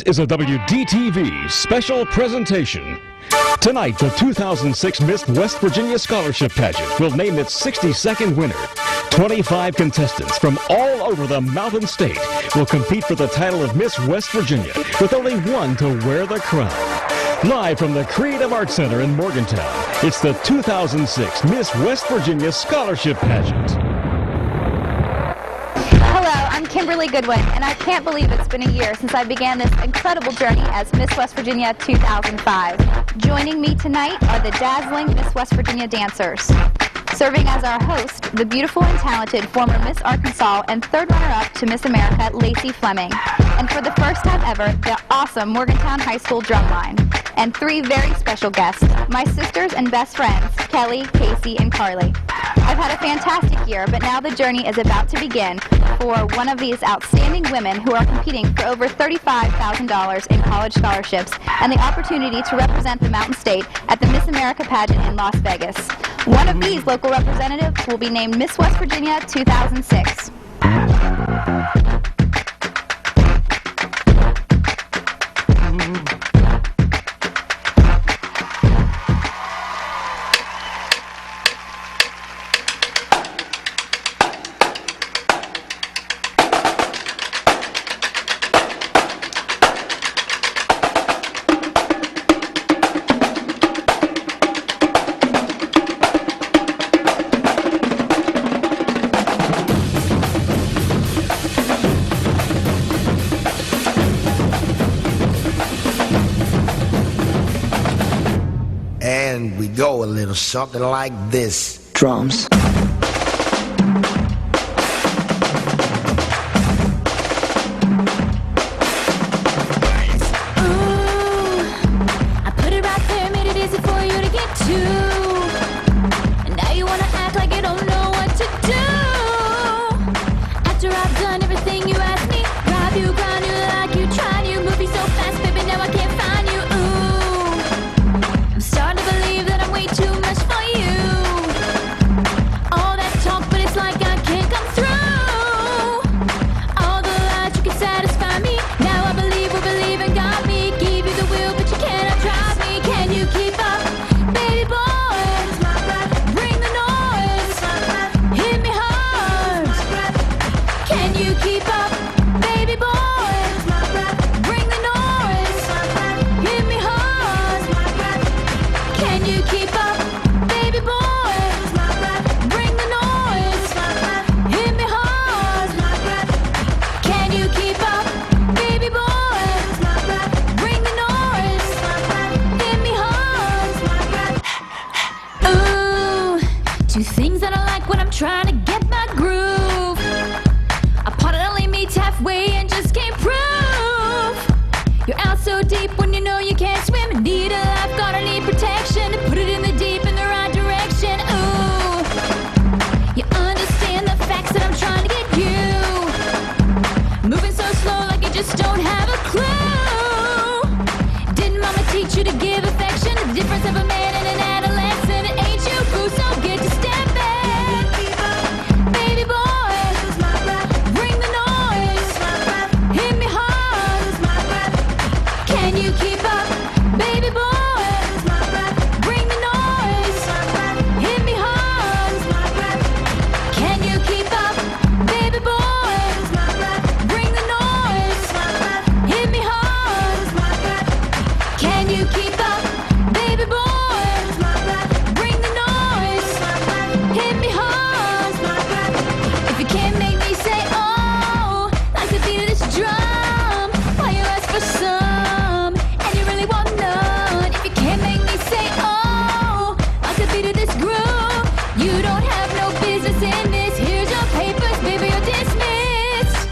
Is a WDTV special presentation. Tonight, the 2006 Miss West Virginia Scholarship Pageant will name its 62nd winner. 25 contestants from all over the Mountain State will compete for the title of Miss West Virginia, with only one to wear the crown. Live from the Creative Arts Center in Morgantown, it's the 2006 Miss West Virginia Scholarship Pageant. I'm Kimberly Goodwin, and I can't believe it's been a year since I began this incredible journey as Miss West Virginia 2005. Joining me tonight are the dazzling Miss West Virginia dancers. Serving as our host, the beautiful and talented former Miss Arkansas and third runner-up to Miss America, Lacey Fleming. And for the first time ever, the awesome Morgantown High School drumline. And three very special guests, my sisters and best friends, Kelly, Casey, and Carly. I've had a fantastic year, but now the journey is about to begin for one of these outstanding women who are competing for over $35,000 in college scholarships and the opportunity to represent the Mountain State at the Miss America pageant in Las Vegas. One of these local representatives will be named Miss West Virginia 2006. And we go a little something like this. Drums. Two things that I like when I'm trying to get my groove. A part that only meets halfway and just can't prove. You're out so deep when you know you can't swim and need a lifeguard or need protection to put it in the deep in the right direction. Ooh, you understand the facts that I'm trying to get you. Moving so slow like you just don't have a clue. Didn't mama teach you to give affection? The difference of a man and an adolescent, it ain't you, boo, so get to step back. Baby boy, bring the noise. Hit me hard. Can you keep up? Baby boy, bring the noise. Hit me hard. Can you keep up? Baby boy, bring the noise. Hit me hard. Can you keep up? Baby boy, bring the noise. Hit me hard. If you can't make me say oh, like the beat of this drum, why you ask for some and you really want none? If you can't make me say oh, like the beat of this groove, you don't have no business in this. Here's your papers, baby, you're dismissed.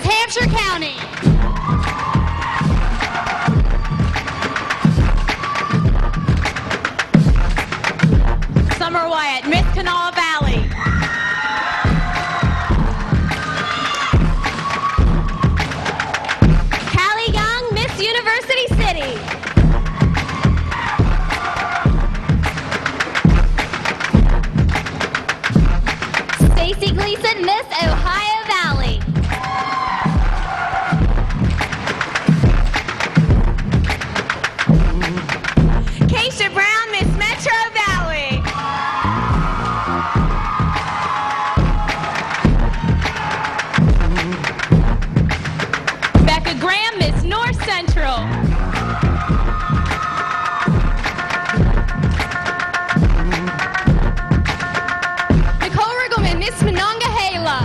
Hampshire County. Summer Wyatt, Miss Kanawha Valley. Callie Young, Miss University City. Stacy Gleason, Miss Ohio Valley. Keisha Brown, Miss Metro Valley. Becca Graham, Miss North Central. Nicole Riggleman, Miss Monongahela.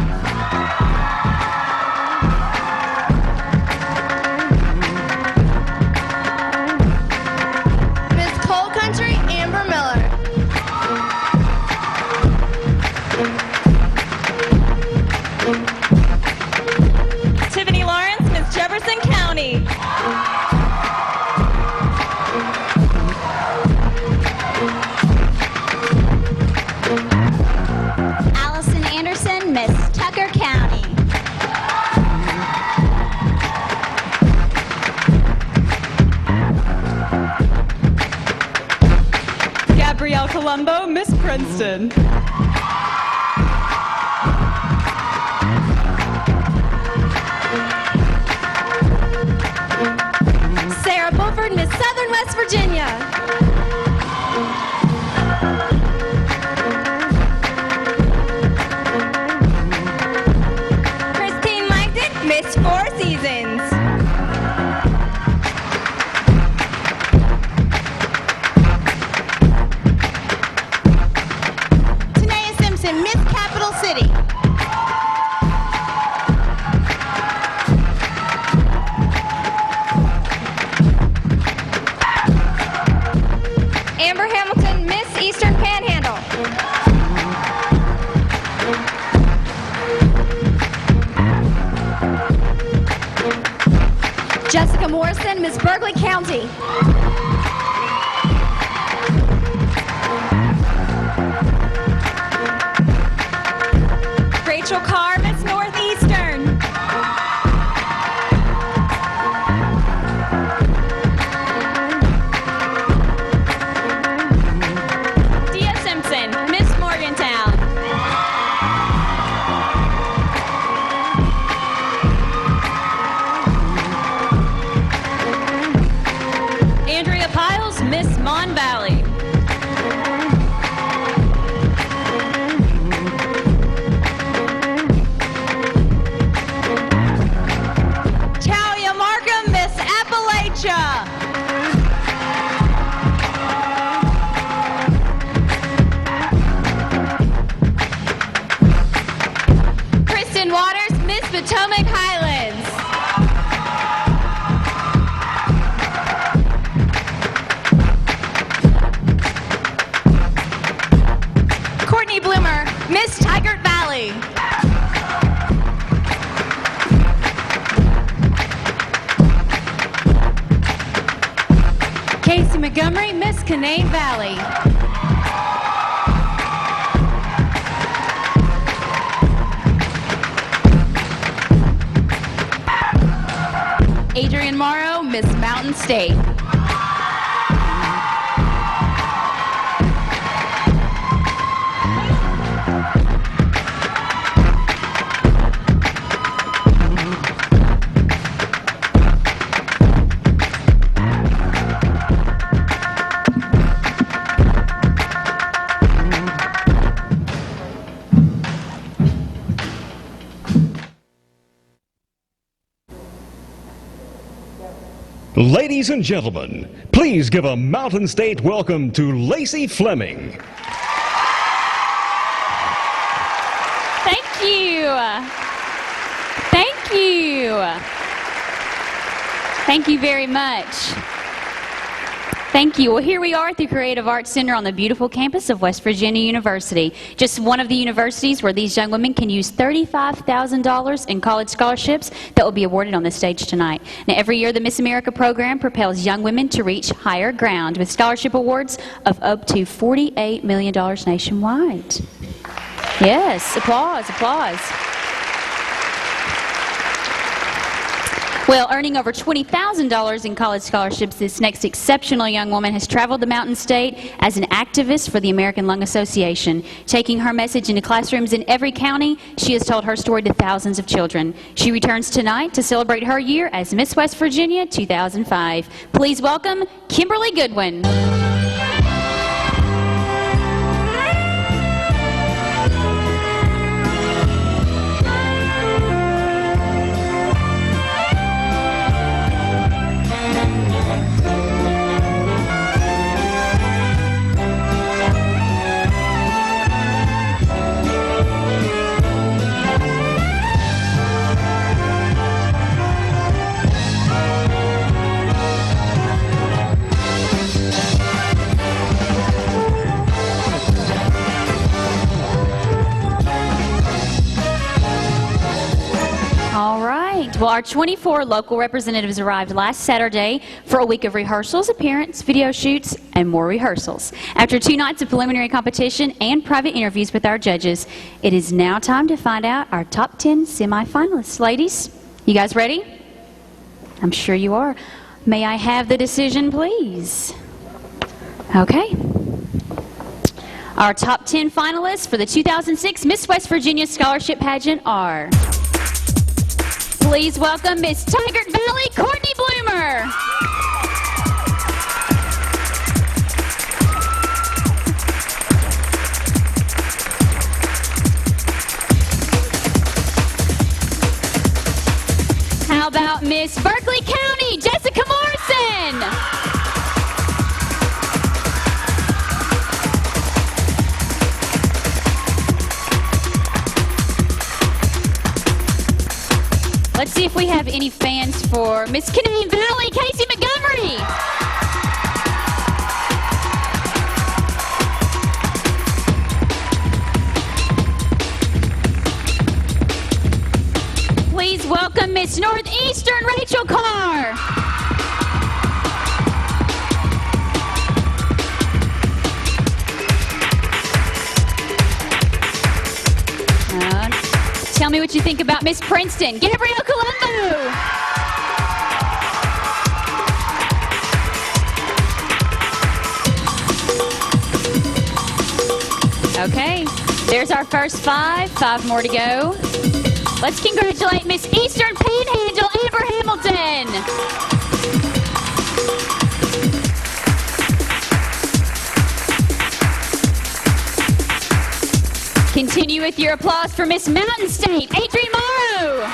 Miss Coal Country, Amber Miller. Tiffany Lawrence, Miss Jefferson County. Allison Anderson, Miss Tucker County. Gabrielle Colombo, Miss Princeton. Sarah Bulford, Miss Southern West Virginia. Christine Langdon, Miss Four Seasons. Tanea Simpson, Miss Capital City. Amber Hamilton, Miss Eastern Panhandle. Jessica Morrison, Miss Berkeley County. Rachel Carr, Miss Northeastern. Dia Simpson, Miss Morgantown. Andrea Piles, Miss Mon Valley. Talia Markham, Miss Appalachia. Kristen Waters, Miss Potomac Highlands. Courtney Bloomer, Miss Tigert Valley. Casey Montgomery, Miss Canaan Valley. Adrian Morrow, Miss Mountain State. Ladies and gentlemen, please give a Mountain State welcome to Lacey Fleming. Thank you. Thank you. Thank you very much. Thank you. Well, here we are at the Creative Arts Center on the beautiful campus of West Virginia University. Just one of the universities where these young women can use $35,000 in college scholarships that will be awarded on the stage tonight. Now, every year the Miss America program propels young women to reach higher ground with scholarship awards of up to $48 million nationwide. Yes, applause, applause. Well, earning over $20,000 in college scholarships, this next exceptional young woman has traveled the Mountain State as an activist for the American Lung Association. Taking her message into classrooms in every county, she has told her story to thousands of children. She returns tonight to celebrate her year as Miss West Virginia 2005. Please welcome Kimberly Goodwin. Well, our 24 local representatives arrived last Saturday for a week of rehearsals, appearance, video shoots, and more rehearsals. After 2 nights of preliminary competition and private interviews with our judges, it is now time to find out our top 10 semifinalists. Ladies, you guys ready? I'm sure you are. May I have the decision, please? Okay. Our top 10 finalists for the 2006 Miss West Virginia Scholarship Pageant are... Please welcome Miss Tigert Valley, Courtney Bloomer. How about Miss Berkeley County, Jessica Morrison? Let's see if we have any fans for Miss Canadian Valley, Casey Montgomery. Please welcome Miss Northeastern, Rachel Carr. Tell me what you think about Miss Princeton, Gabrielle Colombo. Okay, there's our first 5. 5 more to go. Let's congratulate Miss Eastern Panhandle, Amber Hamilton. Continue with your applause for Miss Mountain State, Adrienne Morrow.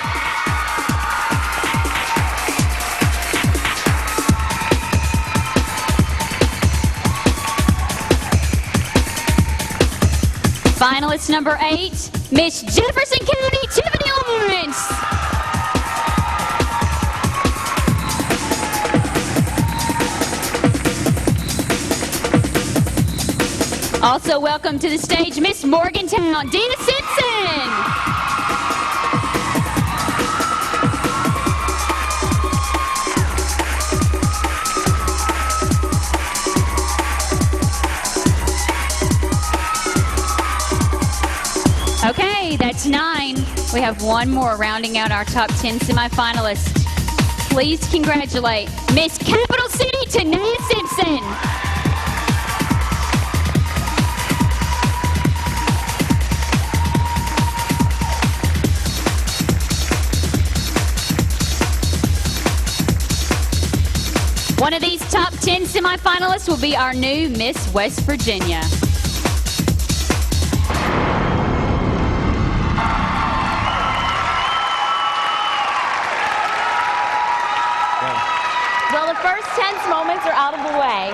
Finalist number 8, Miss Jefferson County, Tiffany Lawrence. Also welcome to the stage, Miss Morgantown, Dina Simpson. Okay, that's 9. We have one more rounding out our top 10 semifinalists. Please congratulate Miss Capital City, Tanea Simpson. One of these top 10 semifinalists will be our new Miss West Virginia. Well, the first tense moments are out of the way.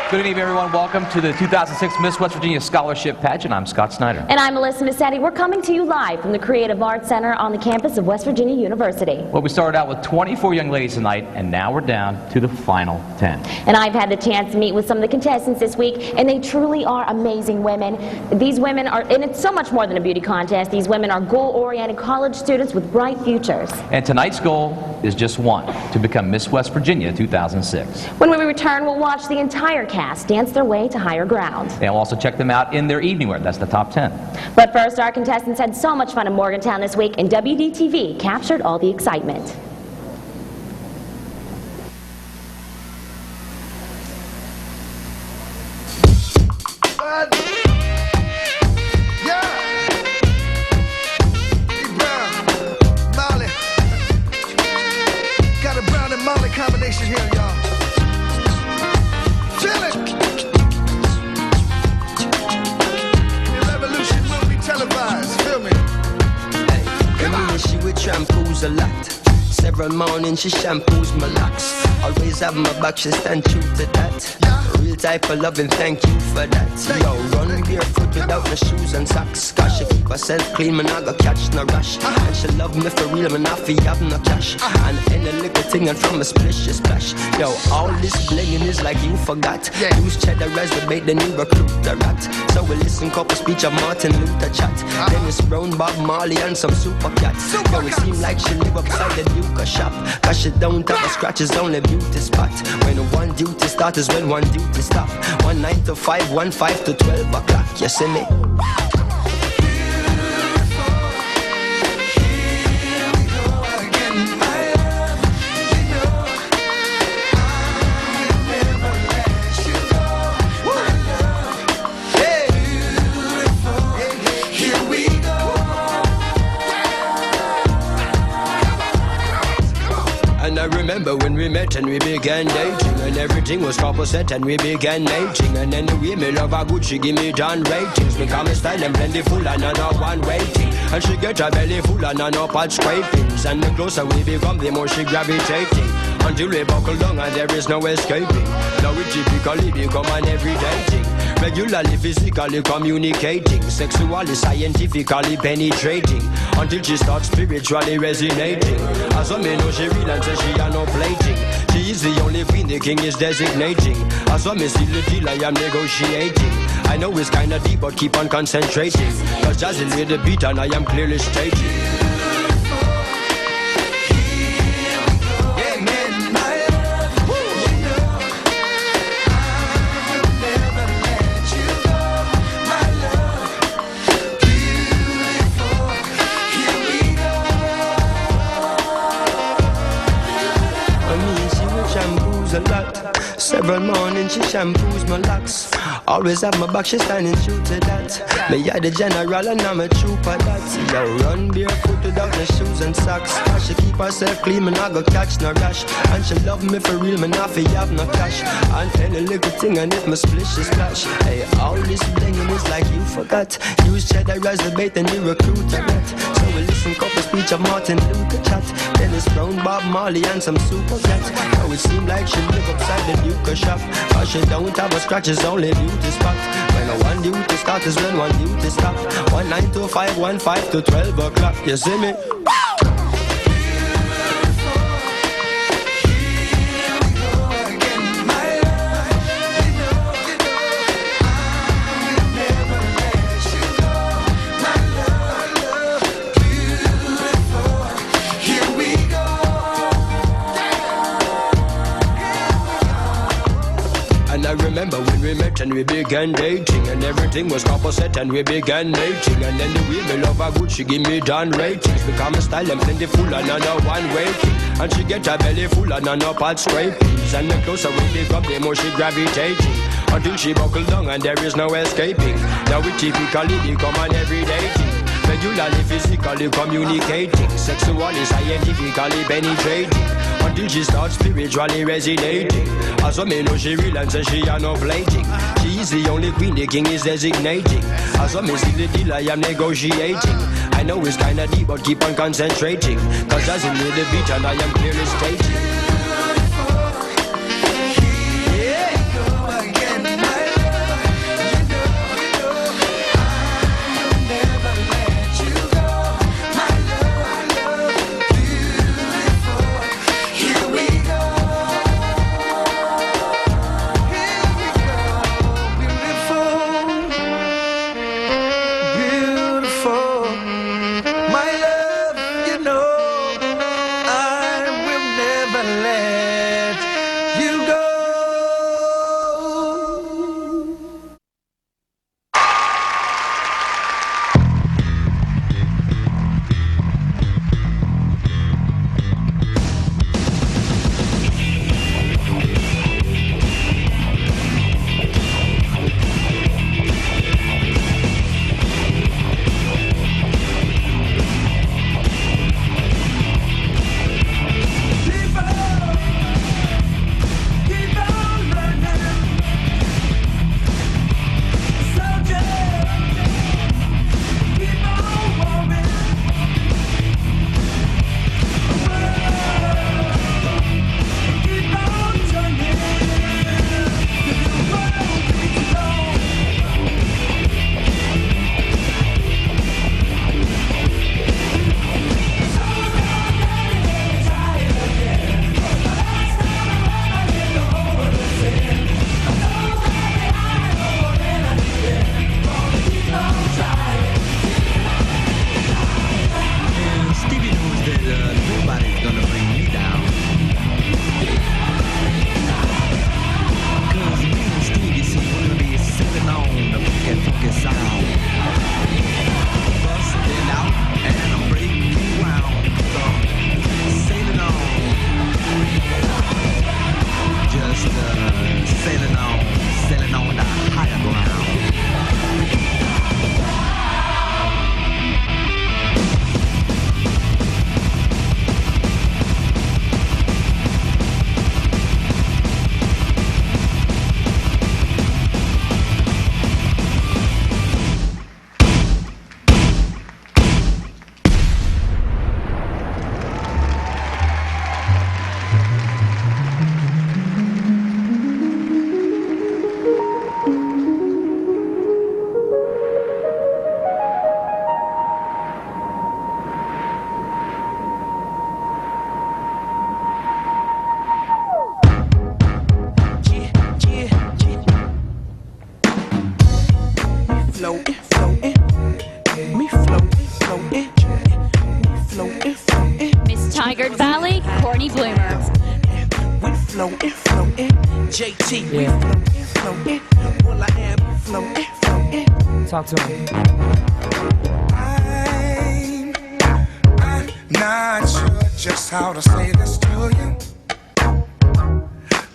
Good evening, everyone. Welcome to the 2006 Miss West Virginia Scholarship Pageant. I'm Scott Snyder. And I'm Melissa Massetti. We're coming to you live from the Creative Arts Center on the campus of West Virginia University. Well, we started out with 24 young ladies tonight, and now we're down to the final 10. And I've had the chance to meet with some of the contestants this week, and they truly are amazing women. These women are, and it's so much more than a beauty contest, these women are goal-oriented college students with bright futures. And tonight's goal is just one, to become Miss West Virginia 2006. When we return, we'll watch the entire cast dance their way to higher ground. And we'll also check them out in their evening wear. That's the top 10. But first, our contestants had so much fun in Morgantown this week, and WDTV captured all the excitement. Combination here, y'all. Feel it. The revolution will be televised. Feel me? Hey, come on. She would shampoos a lot. Several mornings she shampoos my locks. Always have my back, she stand true to that. Real type of loving, thank you for that. Yo, run barefoot without no shoes and socks. Cause she keep herself clean, man, I go catch no rush. And she love me for real, man, I feel have no cash. And any little thing and from a splish, she splash. Yo, all this blinging is like you forgot. Use cheddar as the bait, then you recruit the rat. So we listen couple speech of Martin Luther chat. Dennis Brown, Bob Marley and some super cats. Yo, it seem like she live upside the Duke shop. Cause she don't have a scratch, it's only beauty spot. When one duty start is when one duty stop. 1 9 to 5, 1 5 to 12 o'clock. You see me? I remember when we met and we began dating, and everything was proper set and we began mating. And then the way me love her good, she give me down ratings. Because my style and plentiful and I know one waiting. And she get her belly full and I know pot scrapings. And the closer we become, the more she gravitating. Until we buckle down and there is no escaping. Now we typically become an everyday thing. Regularly, physically communicating, sexually, scientifically penetrating, until she starts spiritually resonating. As some may know she real and say she are no plating. She is the only queen the king is designating. As some may see the deal I am negotiating. I know it's kinda deep but keep on concentrating. Cause Jazzy lay the beat and I am clearly stating. A lot. Several mornings she shampoos my locks. Always have my back, she standing true to that. Me are the general and I'm a trooper that. Yo, run barefoot without no shoes and socks. Cause she keep herself clean, man, I go catch no rush. And she love me for real, man, I feel have no cash. And any little thing and if my splish is splash. Hey, all this blinging is like you forgot. Use cheddar as the bait and you recruit a rat. So we listen couple speech of Martin Luther chat. Dennis Brown, Bob Marley and some super cats. Now it seem like she live upside the Duke shop. Cause she don't have a scratch, it's only beauty spot. When one duty start is when one duty stop. 1 9 to 5, 1 5 to 12 o'clock. You see me? I remember when we met and we began dating, and everything was proper set and we began mating. And then the way me love her good, she give me down ratings. Because my style and plentiful and I know one waiting. And she get her belly full and I know pot scrapings. And the closer we become, the more she gravitating. Until she buckle down and there is no escaping. Now we typically become an everyday thing. Regularly, physically communicating, sexually, scientifically penetrating, until she starts spiritually resonating. As some may know she real and say she are no plating. She is the only queen the king is designating. As some may see the deal I am negotiating. I know it's kinda deep but keep on concentrating. Cause as in the beat and I am clearly stating. Yeah, go again. bloomer. We floatin', floatin', JT, we floatin', floatin'. Well, I am floatin', floatin'. Talk to him. I'm not sure just how to say this to you.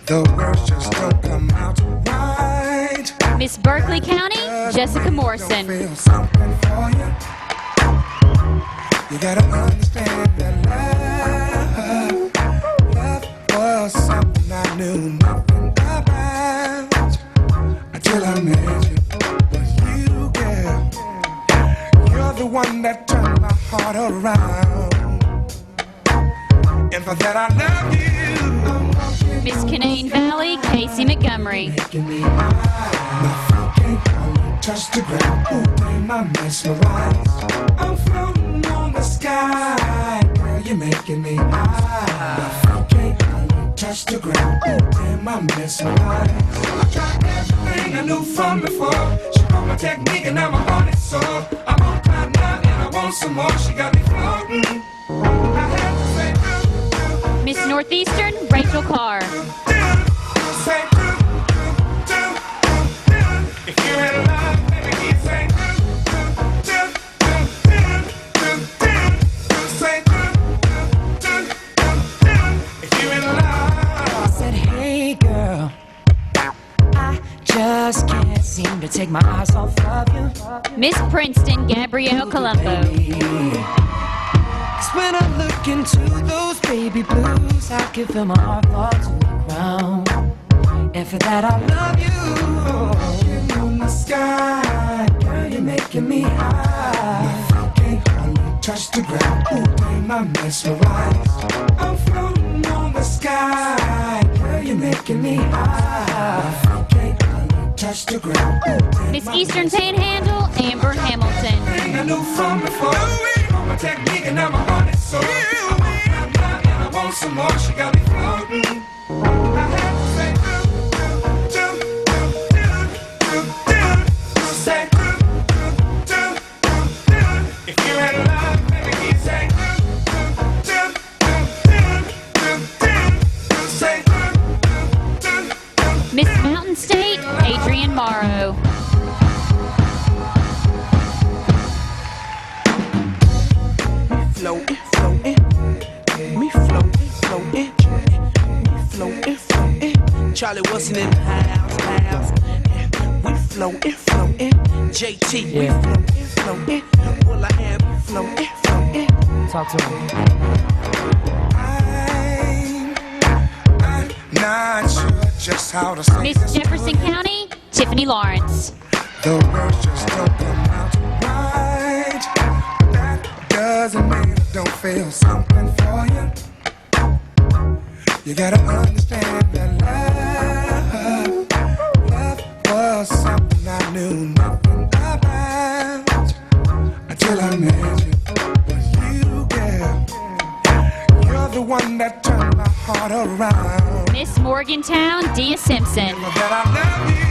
The words just don't come out right. Miss Berkeley County, Jessica Morrison. Feel something for you. You gotta understand that love was something I knew nothing about until I met you. But you, girl, you're the one that turned my heart around. And for that I love you. Miss Canaan Valley, Casey Montgomery. Making me high. My feet can't only touch the ground. Ooh, damn, I'm mesmerized. I'm floating on the sky. Girl, you're making me high. My feet can't only touch the ground. Ooh, damn, I'm mesmerized. I tried everything I knew from before. She broke my technique and now my heart is sore. I'm on cloud nine and I want some more. She got me floating. I have to say, Miss Northeastern, Rachel Carr. say, if you're in love, baby, you say, say, if you're in love. I said, hey girl, I just can't seem to take my eyes off of you. Miss Princeton, Gabrielle Colombo. Cause when I look into those baby blues, I can feel my heart fall to the ground. And for that I love you. Walking on the sky, girl, you're making me high. My feet can't hardly touch the ground. Ooh, damn, I'm mesmerized. I'm floating on the sky, girl, you're making me high. My feet can't hardly touch the ground. Ooh, damn, Miss I'm Eastern Panhandle, Amber Hamilton. I knew from before. My technique and now my heart is sore. I'm on cloud nine and I want some more. She got me floating. I have to say, say, if you're in love, baby, you say, say, Miss Mountain State, Adrian Morrow. Floatin', floatin', me floatin', floatin', me floatin', floatin'. Charlie Wilson in the house. We floatin', floatin', JT, we floatin', floatin'. Well, I am floatin', floatin'. Talk to him. I'm not sure just how to say Miss this. Jefferson County, Tiffany Lawrence. The words just don't come out right. That doesn't mean I don't feel something for you. You gotta understand that love was something I knew nothing about until I met you. But you, girl, you're the one that turned my heart around. Miss Morgantown, Dia Simpson. That I love you.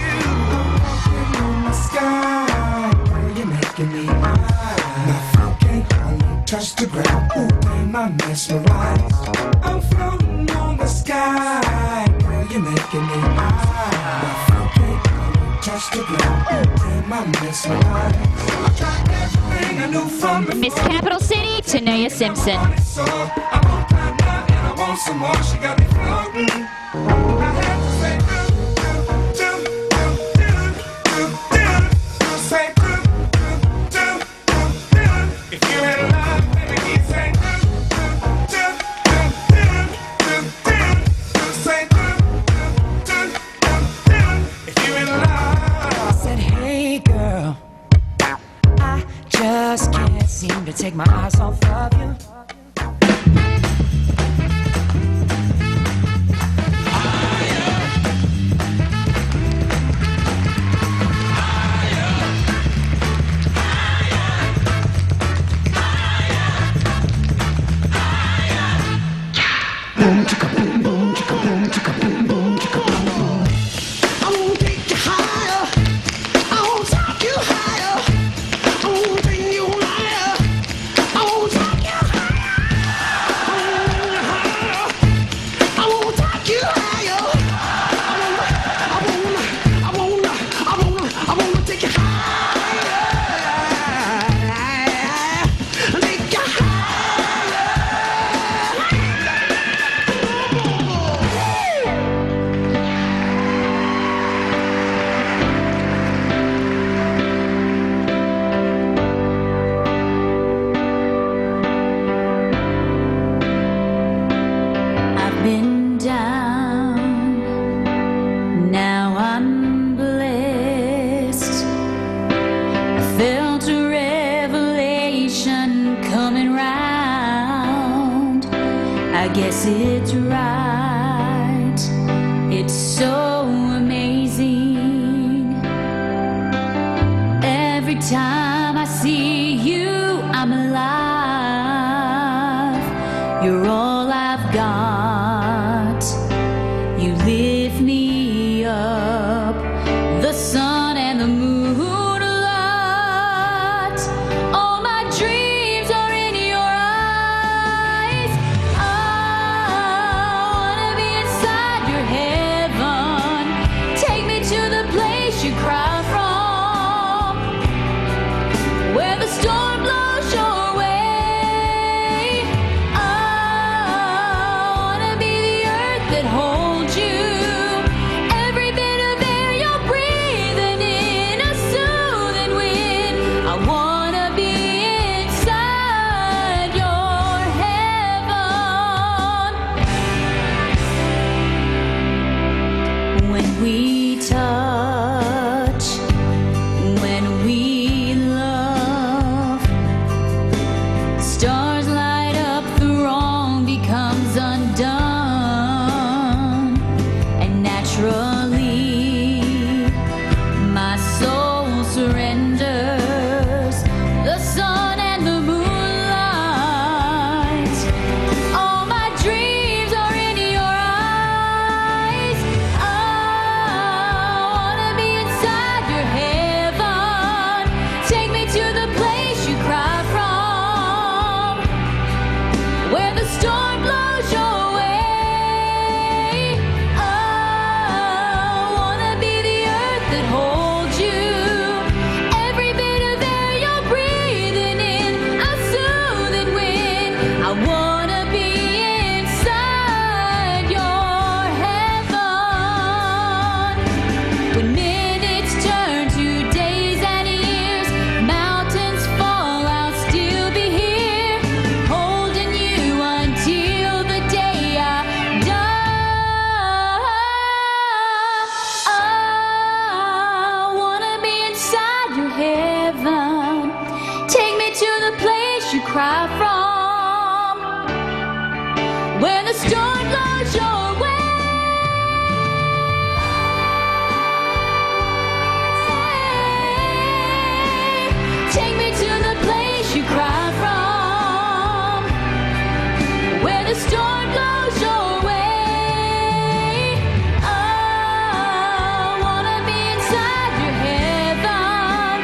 Walking on the sky, girl, you're making me high. My feet can't hardly touch the ground. Ooh, damn, I'm mesmerized. I'm floating on the sky, girl, you're making me high. My feet can't hardly touch the ground. Ooh, damn, I'm mesmerized. I tried everything I knew from before. Miss Capital City, Tanea Simpson. I'm on cloud nine and I want some more. She got me floating. I have to say, say, if you're in love, baby, you say, say, if you're in love. I said, hey girl, I just can't seem to take my eyes off of you. been down, now I'm blessed. I felt a revelation coming round. I guess it's right, it's so amazing. Every time I see you, I'm alive. You're all I've got. You lift me up, the sun and the moon a lot. All my dreams are in your eyes. I wanna be inside your heaven. Take me to the place you cry from, where the storm blows your way. I wanna be the earth that holds you. Every bit of air you're breathing in, a soothing wind. I wanna be inside your heaven. When we touch, when we love, stars light up, the wrong becomes undone, and naturally my soul surrenders. The sun and the moonlight, all my dreams are in your eyes. I wanna be inside your heaven. Take me to the place you cry from, where the storm blows your way. I wanna be the earth that holds you. Every bit of air you're breathing in, a soothing wind. I wanna be inside your heaven. When minutes turn to days and years, mountains fall, I'll still be here, holding you until the day I die. I wanna be inside your heaven. Take me to the place you cry from, where the storm blows your way. Take me to the place you cry from, where the storm blows your way. I wanna be inside your heaven.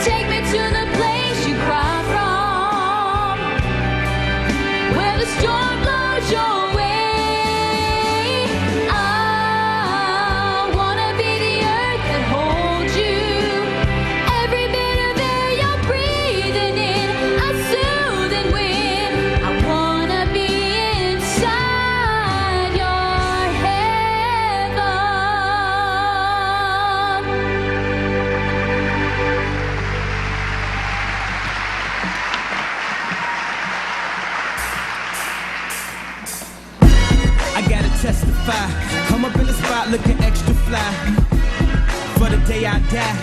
Take me to the place you cry from, where the storm blows your way. I wanna be the earth that holds you. Every bit of air you're breathing in, a soothing wind. I wanna be inside your heaven. I gotta testify. Come up in the spot looking extra fly. For the day I die,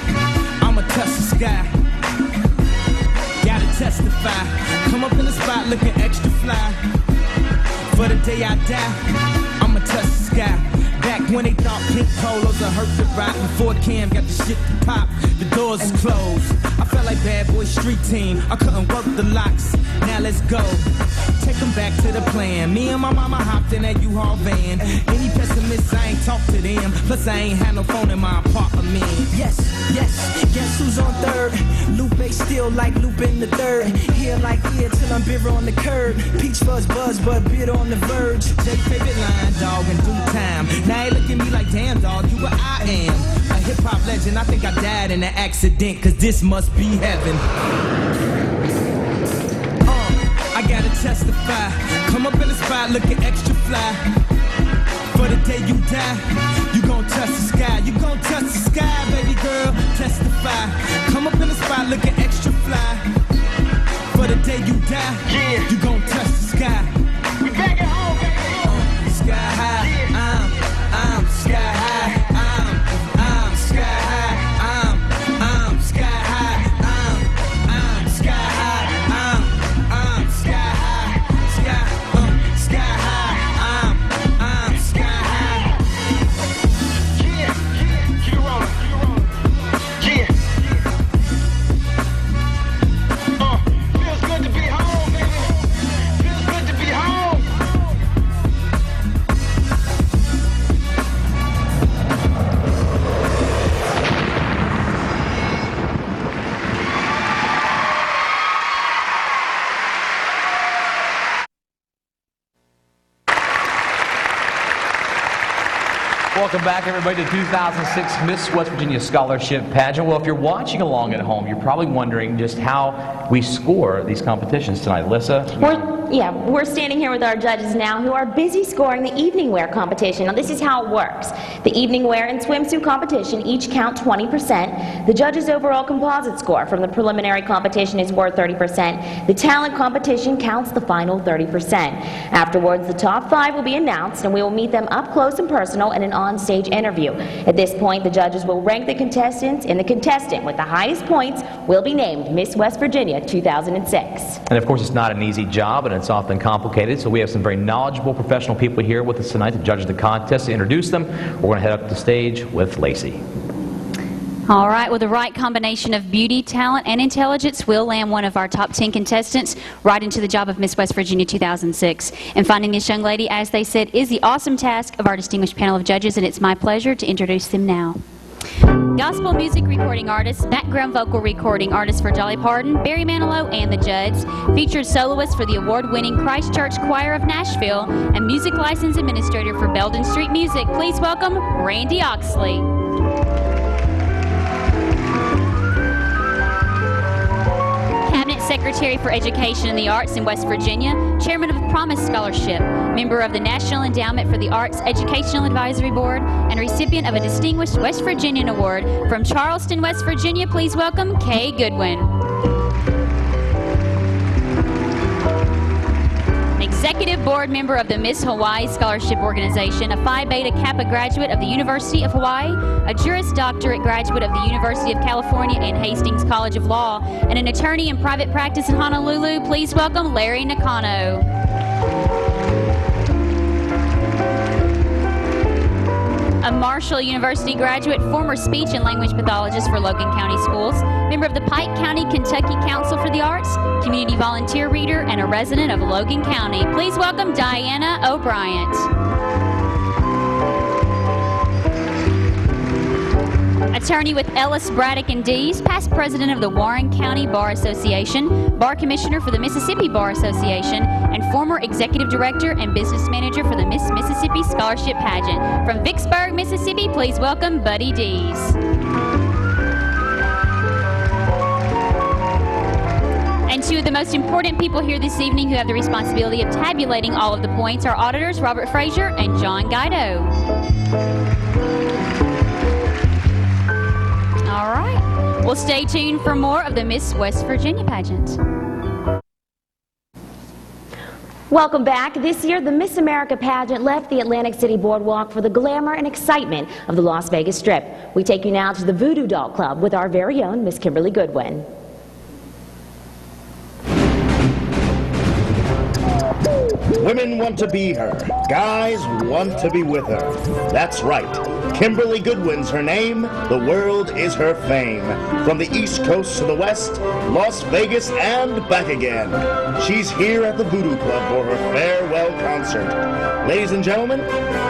I'ma touch the sky. Gotta testify. Come up in the spot looking extra fly. For the day I die, I'ma touch the sky. Back when they thought pink polos would hurt the rock, before Cam got the shit to pop, the doors is closed. I felt like bad boy street team. I couldn't work the locks. Now let's go. Take them back to the plan. Me and my mama hopped in that U-Haul van. Any pessimists, I ain't talk to them. Plus I ain't had no phone in my apartment. Yes, yes, guess who's on third? Lupe still like Lupe in the third. Here like here till I'm bitter on the curb. Peach fuzz buzz, but bitter on the verge. Jay favorite line, dog, in due time. Now they look at me like, damn, dog, you what I am. A hip-hop legend, I think I died in an accident, cause this must be heaven. I gotta testify. Come up in the spot looking extra fly. For the day you die, you gon' touch the sky. You gon' touch the sky, baby girl. Testify. Come up in the spot looking extra fly. For the day you die, you gon' touch the sky. We take it home, baby. The sky. Welcome back, everybody, to the 2006 Miss West Virginia Scholarship Pageant. Well, if you're watching along at home, you're probably wondering just how we score these competitions tonight. Alyssa? We're standing here with our judges now who are busy scoring the evening wear competition. Now, this is how it works. The evening wear and swimsuit competition each count 20%. The judges' overall composite score from the preliminary competition is worth 30%. The talent competition counts the final 30%. Afterwards, the top 5 will be announced, and we will meet them up close and personal in an on-stage interview. At this point, the judges will rank the contestants, and the contestant with the highest points will be named Miss West Virginia 2006. And of course, it's not an easy job, and it's often complicated, so we have some very knowledgeable professional people here with us tonight to judge the contest. To introduce them, we're going to head up the stage with Lacey. All right, with the right combination of beauty, talent, and intelligence, we'll land one of our top 10 contestants right into the job of Miss West Virginia 2006. And finding this young lady, as they said, is the awesome task of our distinguished panel of judges, and it's my pleasure to introduce them now. Gospel music recording artist, background vocal recording artist for Dolly Parton, Barry Manilow, and the Judds, featured soloist for the award-winning Christ Church Choir of Nashville, and music license administrator for Belden Street Music. Please welcome Randy Oxley. Cabinet Secretary for Education and the Arts in West Virginia, Chairman of the Promise Scholarship, member of the National Endowment for the Arts Educational Advisory Board, and recipient of a Distinguished West Virginian Award from Charleston, West Virginia. Please welcome Kay Goodwin. An executive board member of the Miss Hawaii Scholarship Organization, a Phi Beta Kappa graduate of the University of Hawaii, a Juris Doctorate graduate of the University of California and Hastings College of Law, and an attorney in private practice in Honolulu. Please welcome Larry Nakano. A Marshall University graduate, former speech and language pathologist for Logan County Schools, member of the Pike County, Kentucky Council for the Arts, community volunteer reader, and a resident of Logan County. Please welcome Diana O'Brien. Attorney with Ellis, Braddock & Dees, past president of the Warren County Bar Association, bar commissioner for the Mississippi Bar Association, and former executive director and business manager for the Miss Mississippi Scholarship Pageant. From Vicksburg, Mississippi, please welcome Buddy Dees. And two of the most important people here this evening who have the responsibility of tabulating all of the points are auditors Robert Frazier and John Guido. All right. Well, stay tuned for more of the Miss West Virginia pageant. Welcome back. This year, the Miss America pageant left the Atlantic City Boardwalk for the glamour and excitement of the Las Vegas Strip. We take you now to the Voodoo Doll Club with our very own Miss Kimberly Goodwin. Women want to be her. Guys want to be with her. That's right. Kimberly Goodwin's her name. The world is her fame. From the East Coast to the West, Las Vegas and back again. She's here at the Voodoo Club for her farewell concert. Ladies and gentlemen,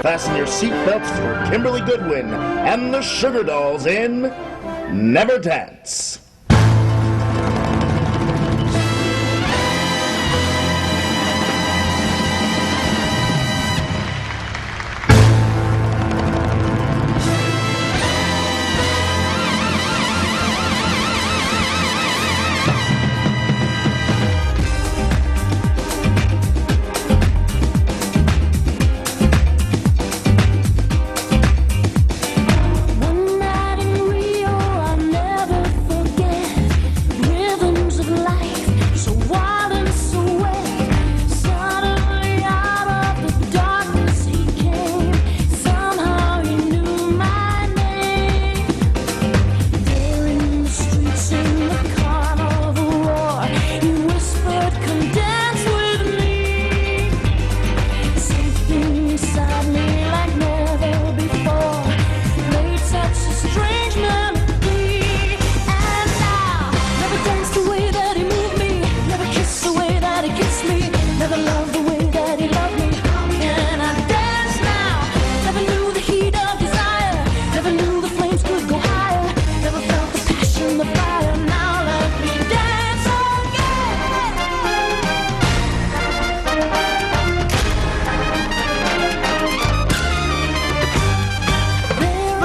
fasten your seatbelts for Kimberly Goodwin and the Sugar Dolls in Never Dance. One night in Rio, I'll never forget.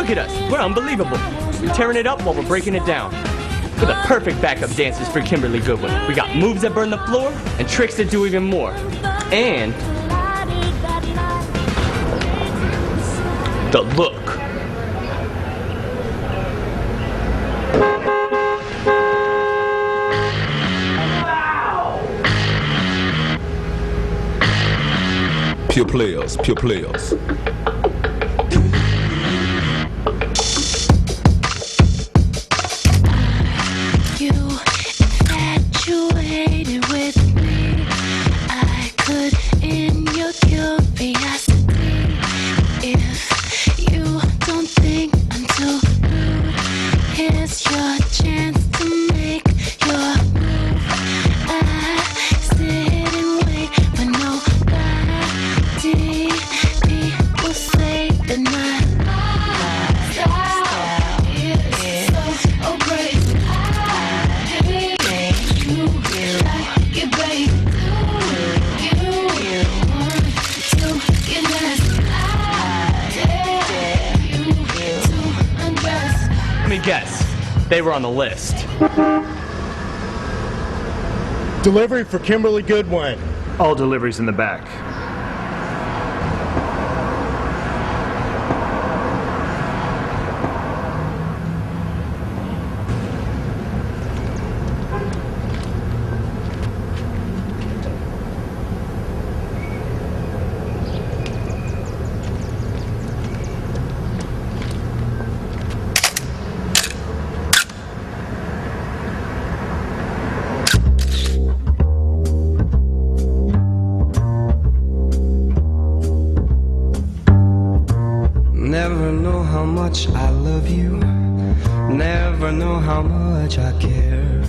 Look at us. We're unbelievable. We're tearing it up while we're breaking it down. We're the perfect backup dancers for Kimberly Goodwin. We got moves that burn the floor and tricks that do even more. And the look. Pure players, pure players. You infatuated with me. I could in your curiosity. If you don't think I'm too rude, here's your chance to make your move. I sit and wait for nobody. People say that my style is so great. I hate you like it, babe. You want to get nasty. I dare you to undress. Let me guess. They were on the list. Delivery for Kimberly Goodwin. All deliveries in the back. Never know how much I love you. Never know how much I care.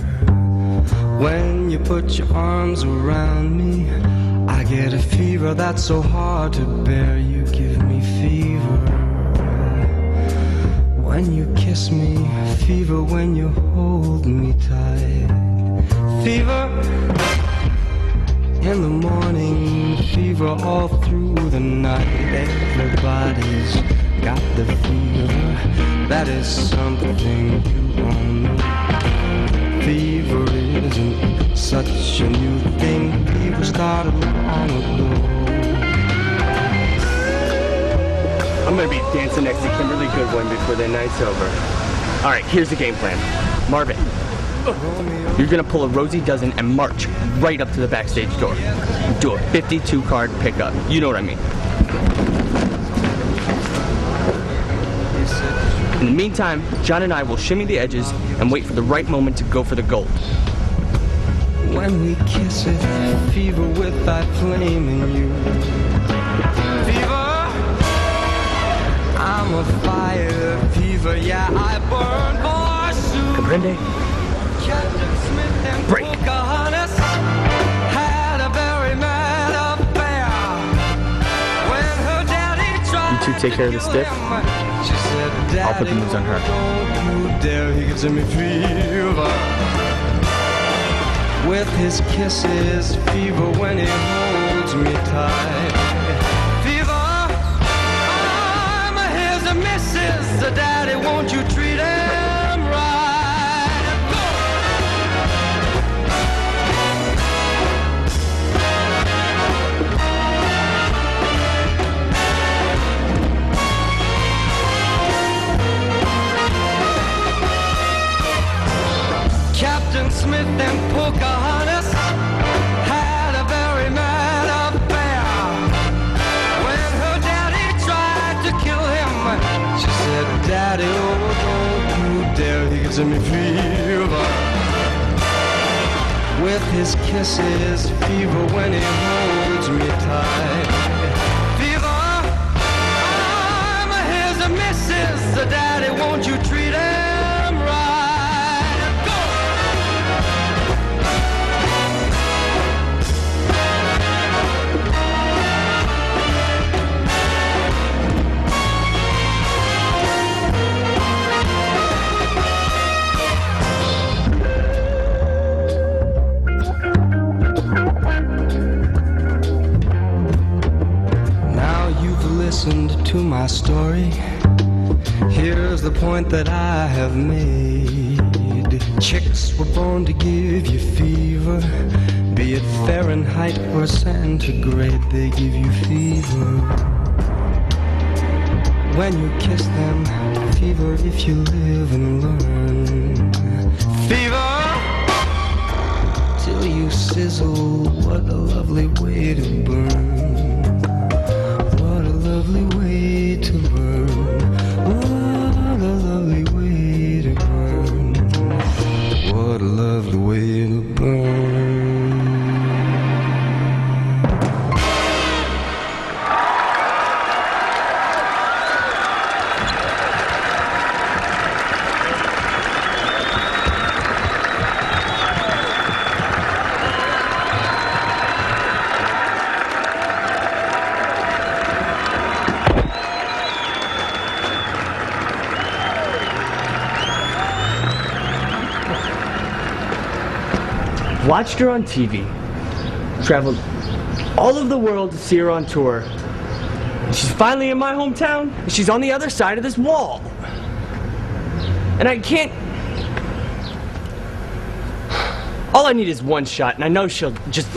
When you put your arms around me, I get a fever that's so hard to bear. You give me fever when you kiss me, fever when you hold me tight, fever in the morning, fever all through the night. Everybody's got the fever, that is something you own. Fever isn't such a new thing, fever started long ago. I'm gonna be dancing next to Kimberly Goodwin before the night's over. All right, here's the game plan. Marvin, you're gonna pull a Rosie Dozen and march right up to the backstage door. Do a 52 card pickup. You know what I mean. In the meantime, John and I will shimmy the edges and wait for the right moment to go for the gold. When we kiss it, fever with that flame in you. Fever, I'm a fire. Fever, yeah, I burn for soon. Comprende? Break. Pocahontas had a very mad affair. When her daddy tried You two take care of the stiff. she said, I'll put the moves on her. Don't you dare, he gives me fever. With his kisses, fever when he holds me tight. Fever, I'm his missus. Daddy, won't you treat him right? Captain Smith and Pocahontas had a very mad affair. When her daddy tried to kill him, she said, Daddy, oh, don't you dare, he gives me fever. With his kisses, fever when he holds me tight. Fever, I'm his missus. Daddy, won't you treat him right? to my story. Here's the point that I have made. Chicks were born to give you fever. Be it Fahrenheit or centigrade, they give you fever. When you kiss them, fever if you live and learn. Fever! Till you sizzle, what a lovely way to burn. What a lovely way to burn. What a lovely way to burn. What a lovely way to burn. Watched her on TV, traveled all over the world to see her on tour. And she's finally in my hometown, and she's on the other side of this wall. And I can't... All I need is one shot, and I know she'll just...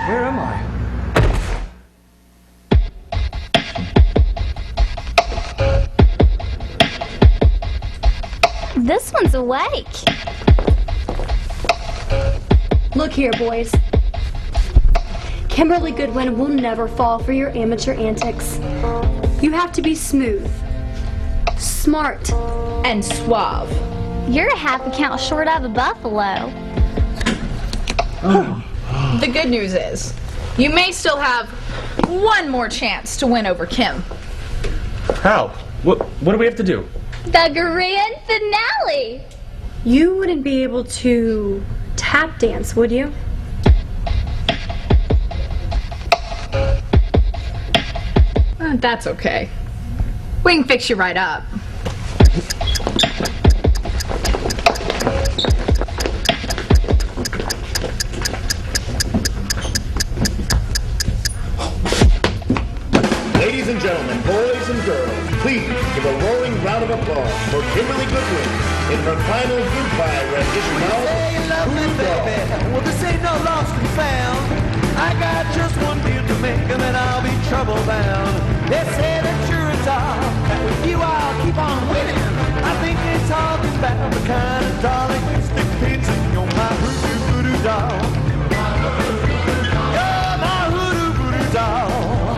Where am I? This one's awake. Look here, boys. Kimberly Goodwin will never fall for your amateur antics. You have to be smooth, smart, and suave. You're a half a count short of a buffalo. The good news is, you may still have one more chance to win over Kim. How? What do we have to do? The grand finale! You wouldn't be able to tap dance, would you? That's okay. We can fix you right up. Ladies and gentlemen, boys and girls, please give a roaring round of applause for Kimberly Goodwin in her final goodbye rendition of Say you love me, baby. Well, this ain't no lost and found. I got just one deal to make, and then I'll be trouble bound. They say that you're a doll, that with you I'll keep on winning. I think they're talking about the kind of darling you stick pins in. You're my hoodoo voodoo doll. You're my hoodoo voodoo doll.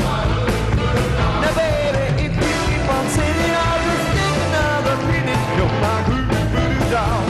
Now, baby, if you keep on singing, I'll just stick another pin in. You're my hoodoo voodoo doll.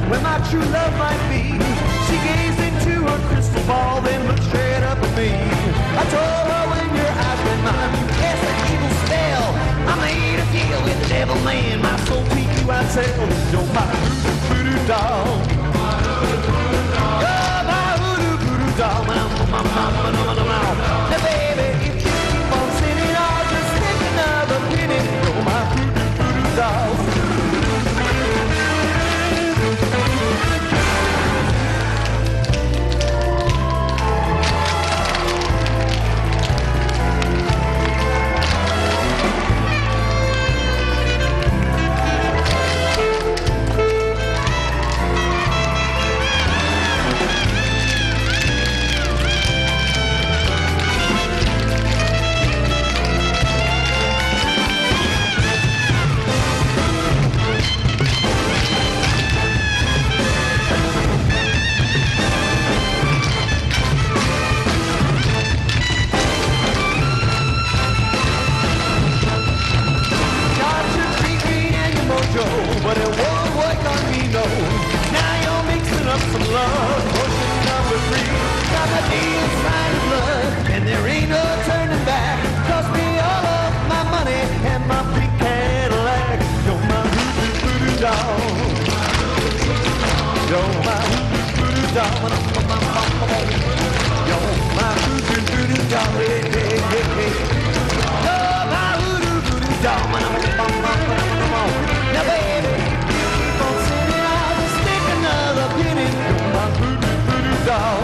Where my true love might be. She gazed into her crystal ball, then looked straight up at me. I told her when your eyes met mine, you cast an evil spell. I made a deal with the devil man, my soul to you I sell. You're my voodoo voodoo doll. You're my voodoo voodoo doll. Now baby, if you keep on singing, I'll just stick another pin in. You're my voodoo voodoo doll. Ain't sign of blood, and there ain't no turning back. Cost me all of my money and my big Cadillac. You're my voodoo doll. You're my voodoo doll. You're my voodoo doll. Hey, hey, hey, hey. You're my voodoo doll. Now, baby, keep on singing. I'll just stick another pin in. You're my voodoo doll.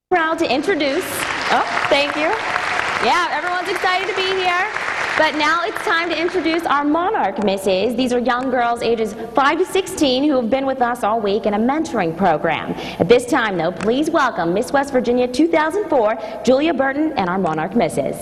Proud to introduce, thank you. Yeah, everyone's excited to be here. But now it's time to introduce our Monarch Misses. These are young girls ages 5 to 16 who have been with us all week in a mentoring program. At this time, though, please welcome Miss West Virginia 2004, Julia Burton, and our Monarch Misses.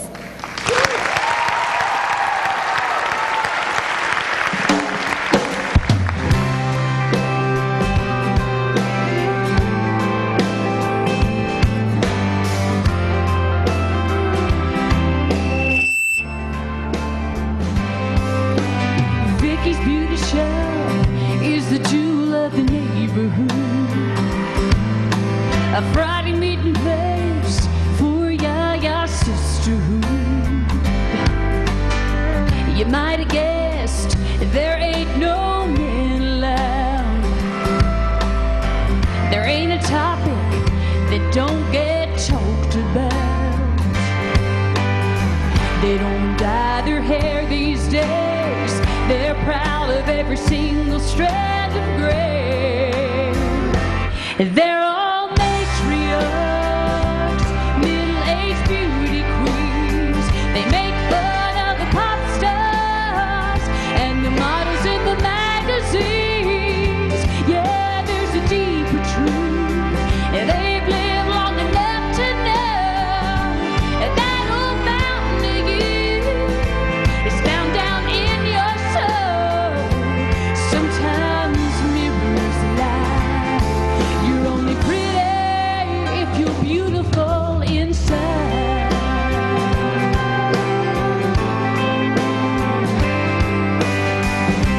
Vicky's beauty shop is the jewel of the neighborhood. A Friday meeting place for Yaya sisterhood. You might have guessed there ain't no men allowed. There ain't a topic that don't get talked about. They don't dye their hair these days. They're proud of every single strand of gray. They're all matriarchs, middle-aged beauty queens. They make fun of the pop stars and the models in the magazines. Yeah, there's a deeper truth, and they've lived long enough to know that old fountain of youth is found down in your soul. Sometimes mirrors lie. You're only pretty if you're beautiful inside.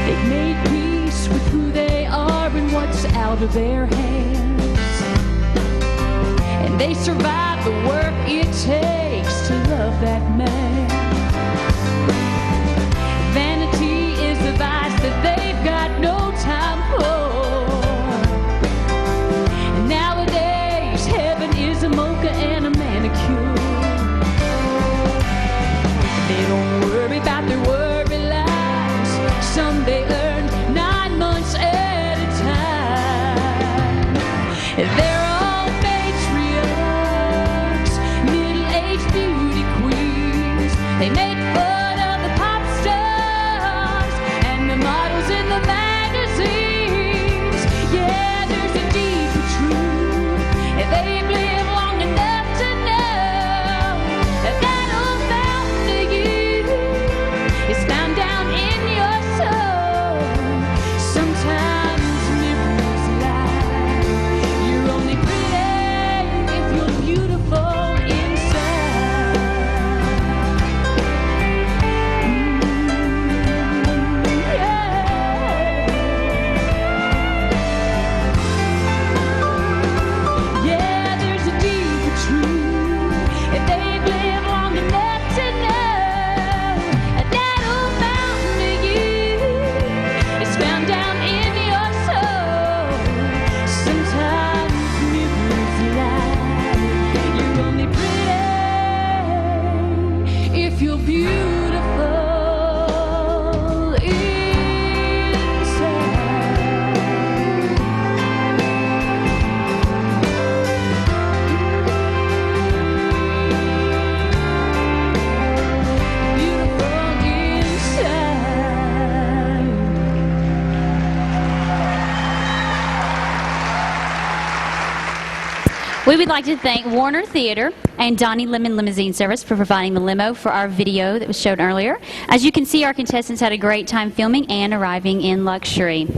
They've made peace with who they are and what's out of their hands. And they survive the work it takes to love that man. Vanity is the vice that they've got no time for. And nowadays, heaven is a mocha and a manicure. They don't worry about their worry lives. Some they earn 9 months at a time. They're all matriarchs, middle-aged beauty queens. We would like to thank Warner Theater and Donnie Lemon Limousine Service for providing the limo for our video that was shown earlier. As you can see, our contestants had a great time filming and arriving in luxury.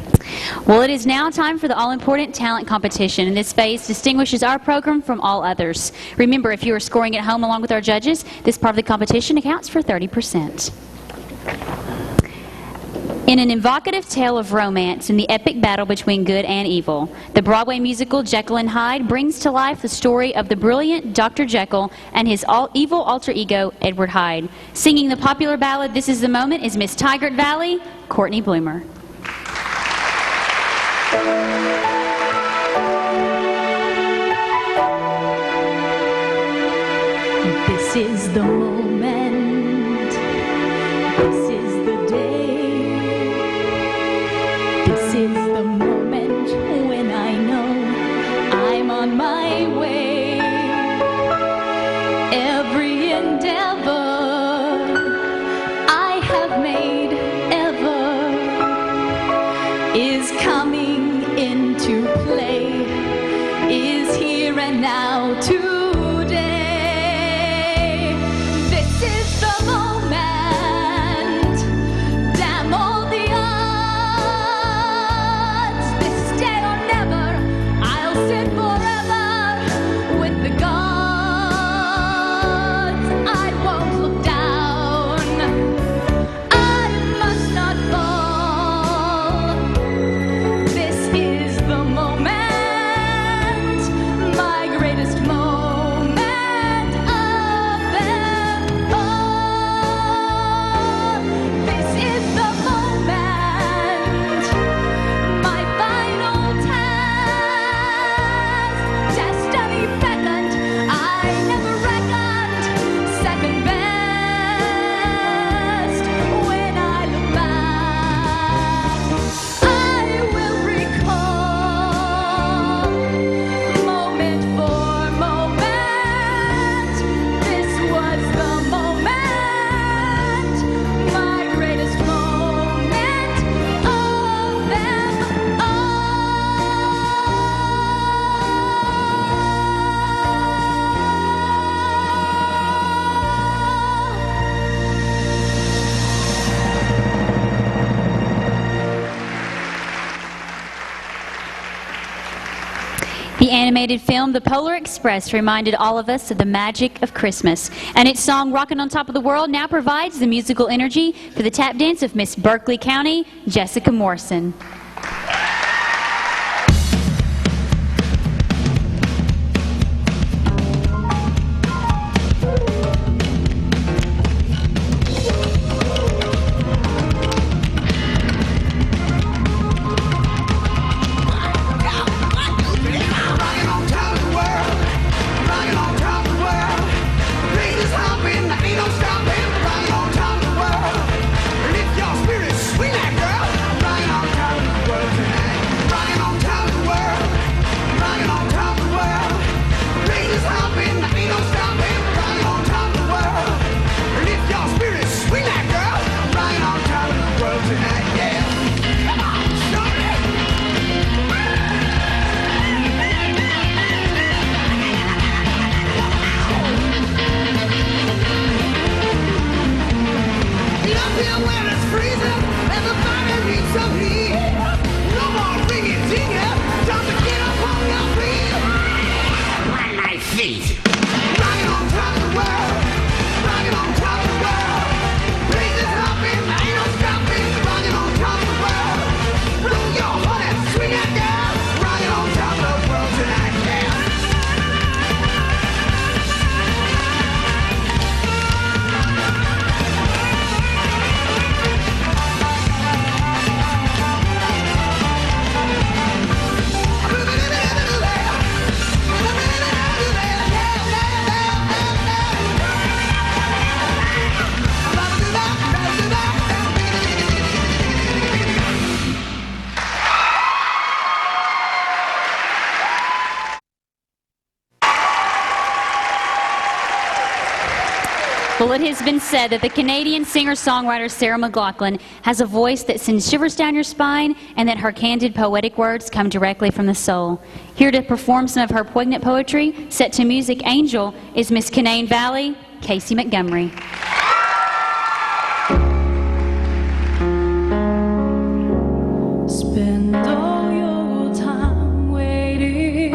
Well, it is now time for the all-important talent competition, and this phase distinguishes our program from all others. Remember, if you are scoring at home along with our judges, this part of the competition accounts for 30%. In an evocative tale of romance and the epic battle between good and evil, the Broadway musical Jekyll and Hyde brings to life the story of the brilliant Dr. Jekyll and his evil alter ego, Edward Hyde. Singing the popular ballad This Is the Moment is Miss Tigert Valley, Courtney Bloomer. This is the moment. This is the day. This is the moment when I know I'm on my way. Every endeavor I have made ever is coming into play, is here and now today. This is the moment. Damn all the odds. This is dead or never. I'll sit forever with the gods. I won't look down. I must not fall. This is the moment. My greatest moment of them all. This is the moment. My final task. Destiny beckoned. I never reckoned second best. When I look back, I will recall moment for moment. This was the moment, my greatest moment of them The animated film The Polar Express reminded all of us of the magic of Christmas, and its song Rockin' on Top of the World now provides the musical energy for the tap dance of Miss Berkeley County, Jessica Morrison. Rockin' on top of the world, rockin' on top of the world. Rain is hopping, there ain't no stopping. Rockin' on top of the world, lift your spirits, swing that girl. Rockin' on top of the world tonight. Rockin' on top of the world, rockin' on top of the world. Rain is hopping, there ain't no stopping. Rockin' on top of the world, lift your spirits, swing that girl. Rockin' on top of the world tonight, yeah. Come on, shorty. Up here where it's freezing, everybody needs some heat. No more ringing tinger, time to get up on your feet. On my feet. Rockin' on top of the world, rockin' on top of the world. Blazes hopping, ain't no stopping. Rockin' on top of the world. Blow your horn and swing it down. Rockin' on top of the world tonight, yeah. Well, it has been said that the Canadian singer-songwriter Sarah McLachlan has a voice that sends shivers down your spine and that her candid poetic words come directly from the soul. Here to perform some of her poignant poetry, set to music Angel, is Miss Canaan Valley, Casey Montgomery. Spend all your time waiting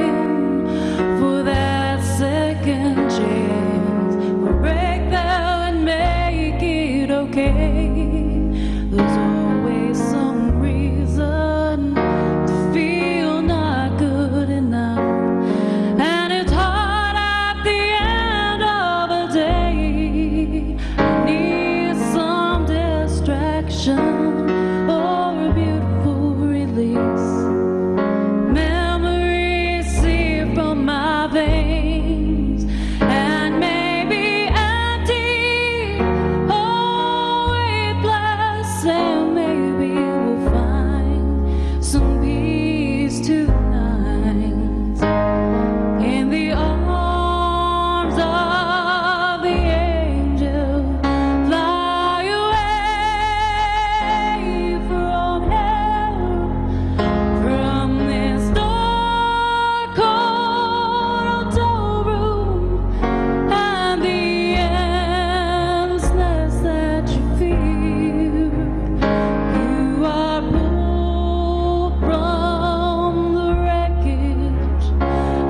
for that second chance. We'll break down and make it okay. There's always some reason to feel not good enough, and it's hard at the end of the day. I need some distraction or a beautiful release. Memories seep from my veins and maybe empty. Oh, we bless, and maybe we'll find some peace tonight in the arms of the angel. Fly away from hell, from this dark cold hotel room, and the endlessness that you feel. You are pulled from the wreckage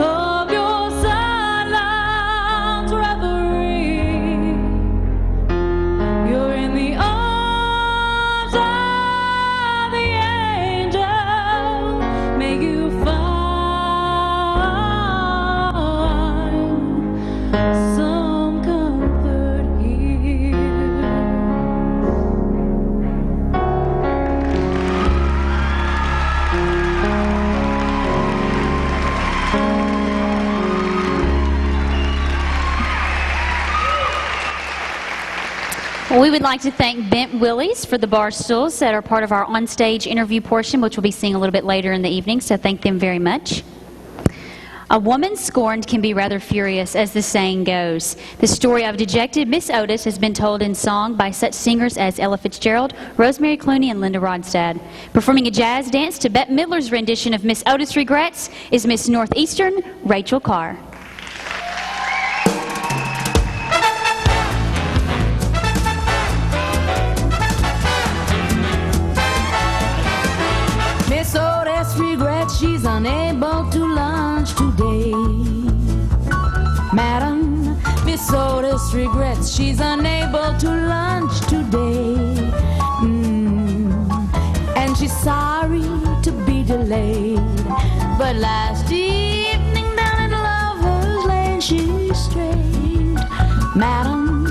of your silent reverie. You're in the arms of the angel. May you find some comfort here. Well, we would like to thank Bent Willies for the bar stools that are part of our onstage interview portion, which we'll be seeing a little bit later in the evening, so thank them very much. A woman scorned can be rather furious, as the saying goes. The story of dejected Miss Otis has been told in song by such singers as Ella Fitzgerald, Rosemary Clooney, and Linda Ronstadt. Performing a jazz dance to Bette Midler's rendition of Miss Otis Regrets is Miss Northeastern Rachel Carr. Miss Otis regrets she's unable to lunch today. Madam, Miss Otis regrets she's unable to lunch today. And she's sorry to be delayed. But last evening down at Lover's Lane she strayed. Madam,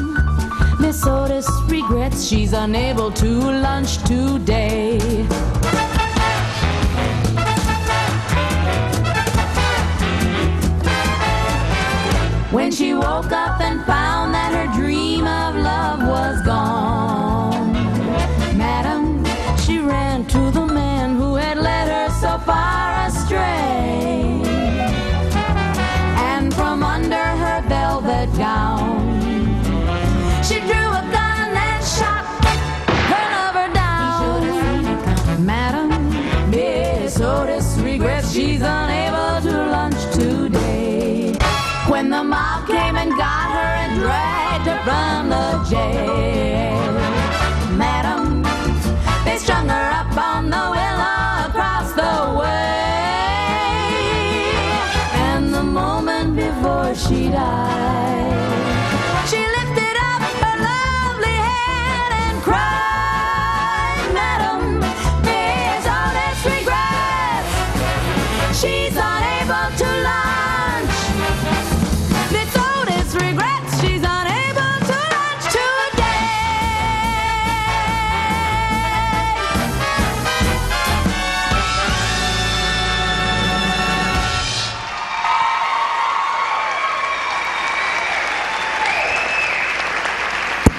Miss Otis regrets she's unable to lunch today. When she woke up and found that her dream of love was gone, Madam, she ran to the man who had led her so far astray. And from under her velvet gown, she drew a gun and shot her lover down.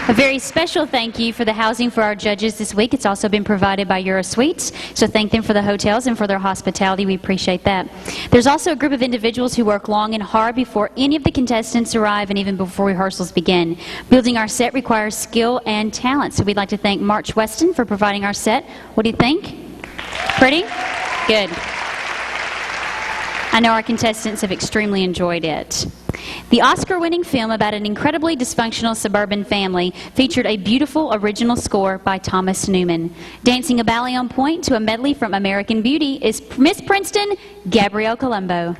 A very special thank you for the housing for our judges this week. It's also been provided by Eurosuites, so thank them for the hotels and for their hospitality. We appreciate that. There's also a group of individuals who work long and hard before any of the contestants arrive and even before rehearsals begin. Building our set requires skill and talent, so we'd like to thank March Weston for providing our set. What do you think? Pretty? Good. I know our contestants have extremely enjoyed it. The Oscar-winning film about an incredibly dysfunctional suburban family featured a beautiful original score by Thomas Newman. Dancing a ballet on point to a medley from American Beauty is Miss Princeton, Gabrielle Colombo.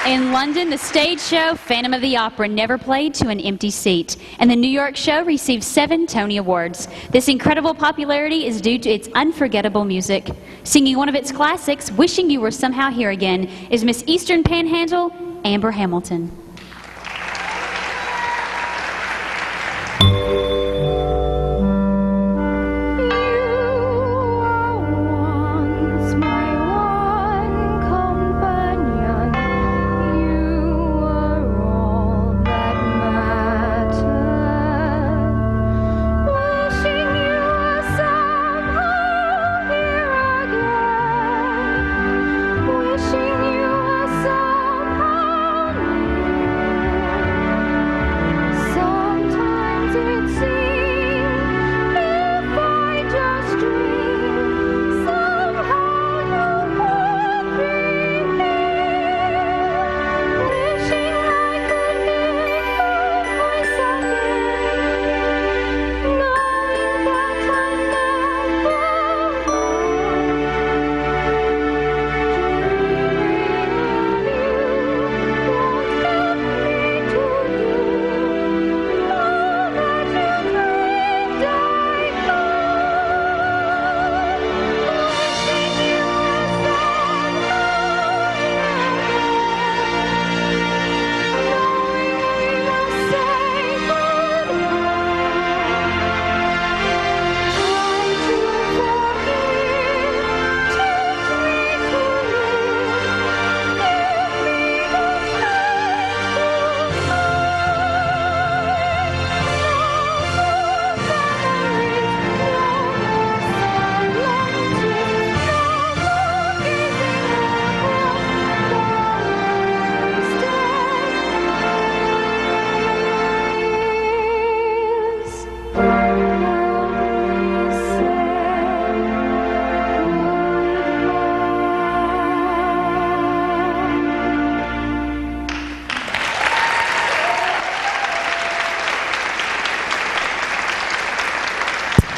In London, the stage show Phantom of the Opera never played to an empty seat, and the New York show received 7 Tony Awards. This incredible popularity is due to its unforgettable music. Singing one of its classics, Wishing You Were Somehow Here Again, is Miss Eastern Panhandle, Amber Hamilton. Wishing you were somehow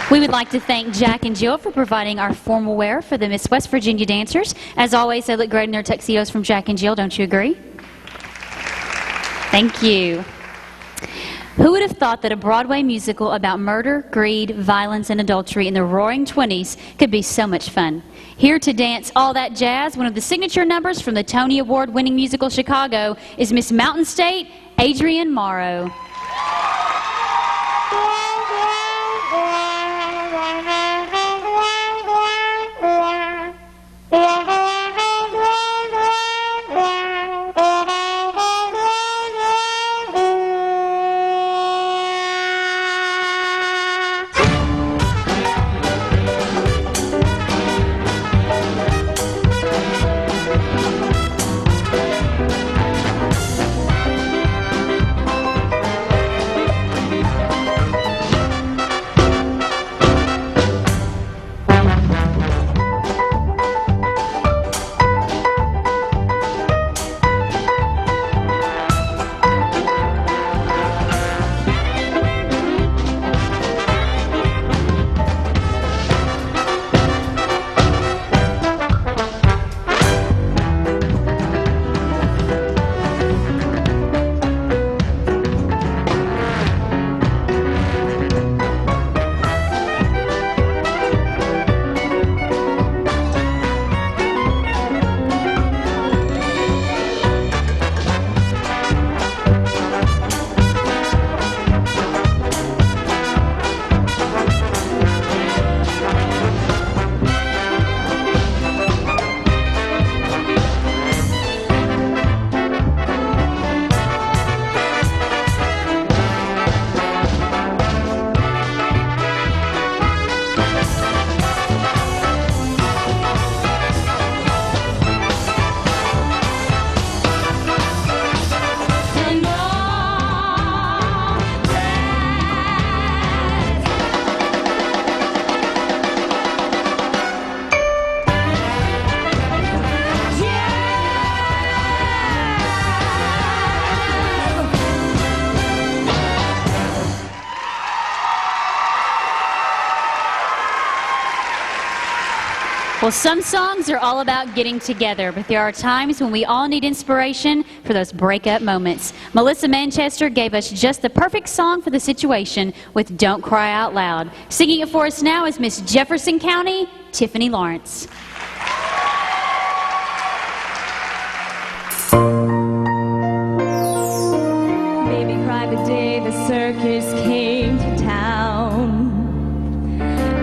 We would like to thank Jack and Jill for providing our formal wear for the Miss West Virginia dancers. As always, they look great in their tuxedos from Jack and Jill. Don't you agree? Thank you. Who would have thought that a Broadway musical about murder, greed, violence, and adultery in the roaring 20s could be so much fun? Here to dance all that jazz, one of the signature numbers from the Tony Award-winning musical Chicago, is Miss Mountain State, Adrienne Morrow. Well, some songs are all about getting together, but there are times when we all need inspiration for those breakup moments. Melissa Manchester gave us just the perfect song for the situation with Don't Cry Out Loud. Singing it for us now is Miss Jefferson County, Tiffany Lawrence. Baby cried the day the circus came to town,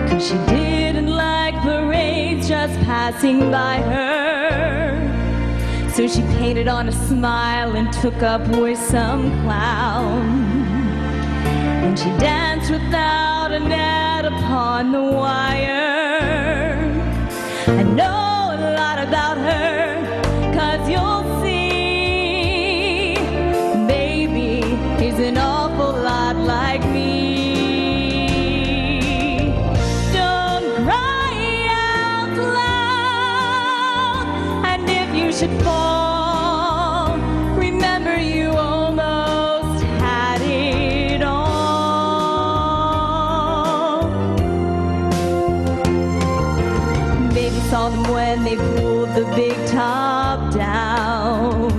'cause she didn't like parades just passing by her. So she painted on a smile and took up with some clown, and she danced without a net upon the wire. I know a lot about her, 'cause you'll see, baby is an awful lot like me. Don't cry out loud, and if you should fall, remember you almost had it all. Baby saw them when they pulled the big top down.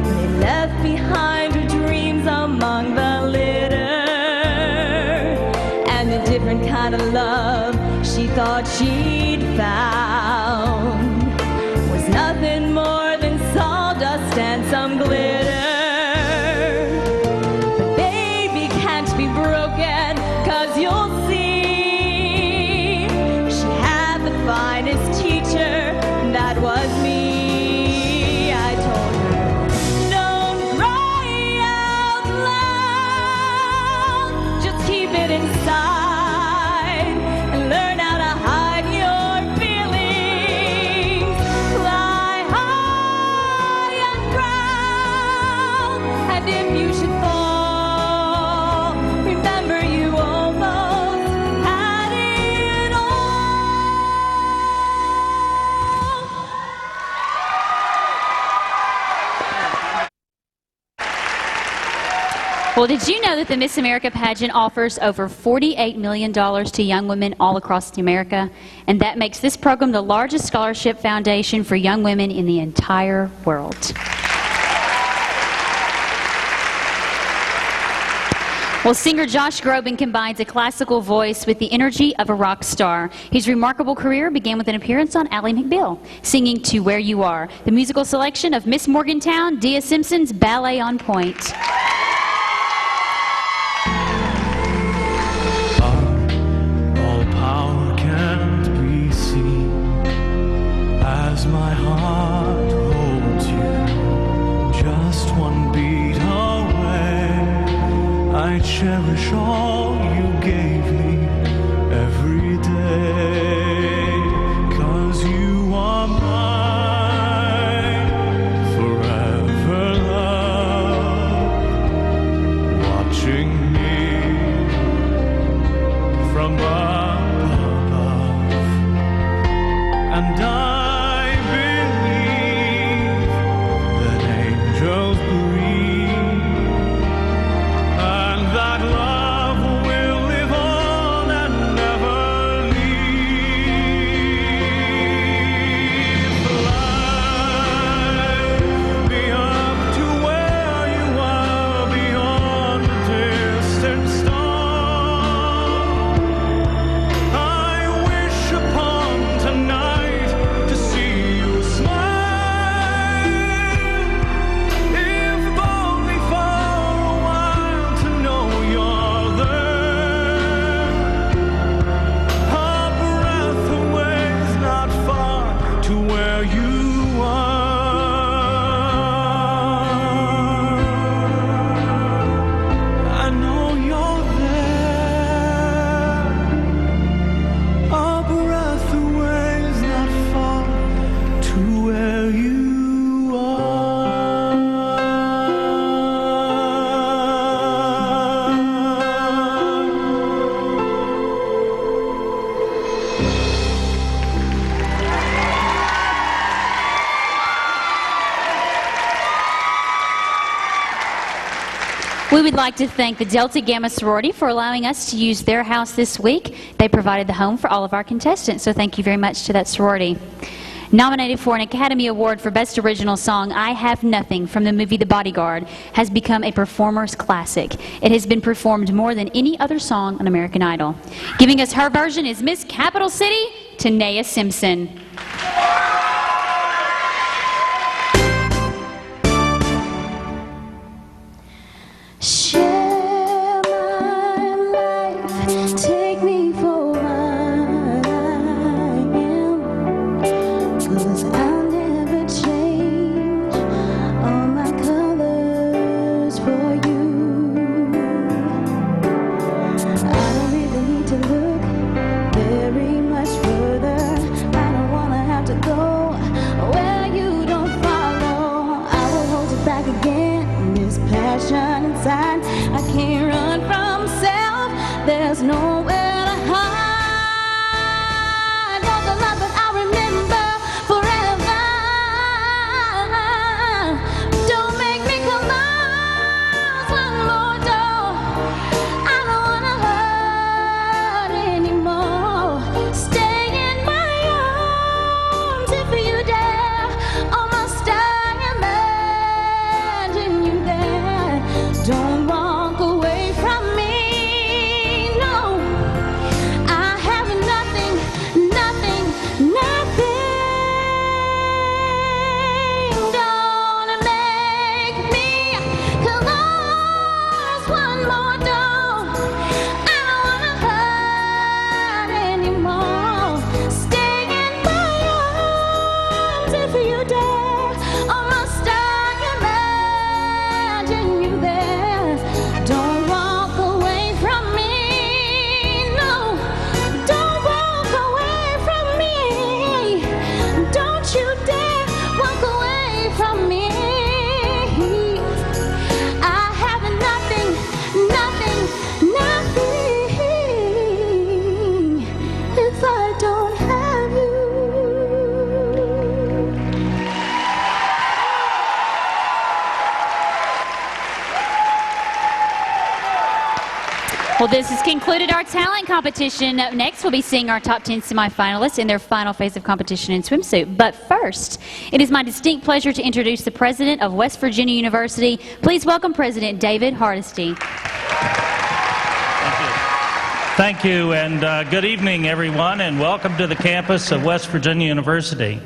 They left behind her dreams among the litter, and the different kind of love she thought she'd found was nothing more than sawdust and some glitter. But baby can't be broken, 'cause you'll see, she had the finest teacher, that was me. I told her, don't cry out loud, just keep it inside and learn how to hide your feelings. Fly high and proud, and if you should fall, remember you almost had it all. Well, did you know that the Miss America pageant offers over $48 million to young women all across America? And that makes this program the largest scholarship foundation for young women in the entire world. Well, singer Josh Groban combines a classical voice with the energy of a rock star. His remarkable career began with an appearance on Ally McBeal, singing To Where You Are, the musical selection of Miss Morgantown, Dia Simpson's Ballet on Point. All power can't be seen as my heart holds you. Just one beat away, I cherish all you gave me every day. 'Cause you are mine, forever love, watching me from above, and I believe that angels breathe, and that love will live on and never leave. Fly me up to where you are, beyond the distant star. I wish upon tonight to see you smile, if only for a while to know you're there. A breath away is not far to where you are. I know you're there. A breath away is not far to where you We would like to thank the Delta Gamma sorority for allowing us to use their house this week. They provided the home for all of our contestants, so thank you very much to that sorority. Nominated for an Academy Award for Best Original Song, I Have Nothing from the movie The Bodyguard has become a performer's classic. It has been performed more than any other song on American Idol. Giving us her version is Miss Capital City, Tanea Simpson. Share my life, take me for what I am, 'cause I'll never change all my colors for you. I don't even need to look very much further. I don't wanna have to go where you don't follow. I will hold it back again, this passion inside. I can't run from self, there's nowhere to hide. You're the love that I remember forever. Well, this has concluded our talent competition. Up next, we'll be seeing our top 10 semifinalists in their final phase of competition in swimsuit. But first, it is my distinct pleasure to introduce the president of West Virginia University. Please welcome President David Hardesty. Thank you, and good evening, everyone, and welcome to the campus of West Virginia University.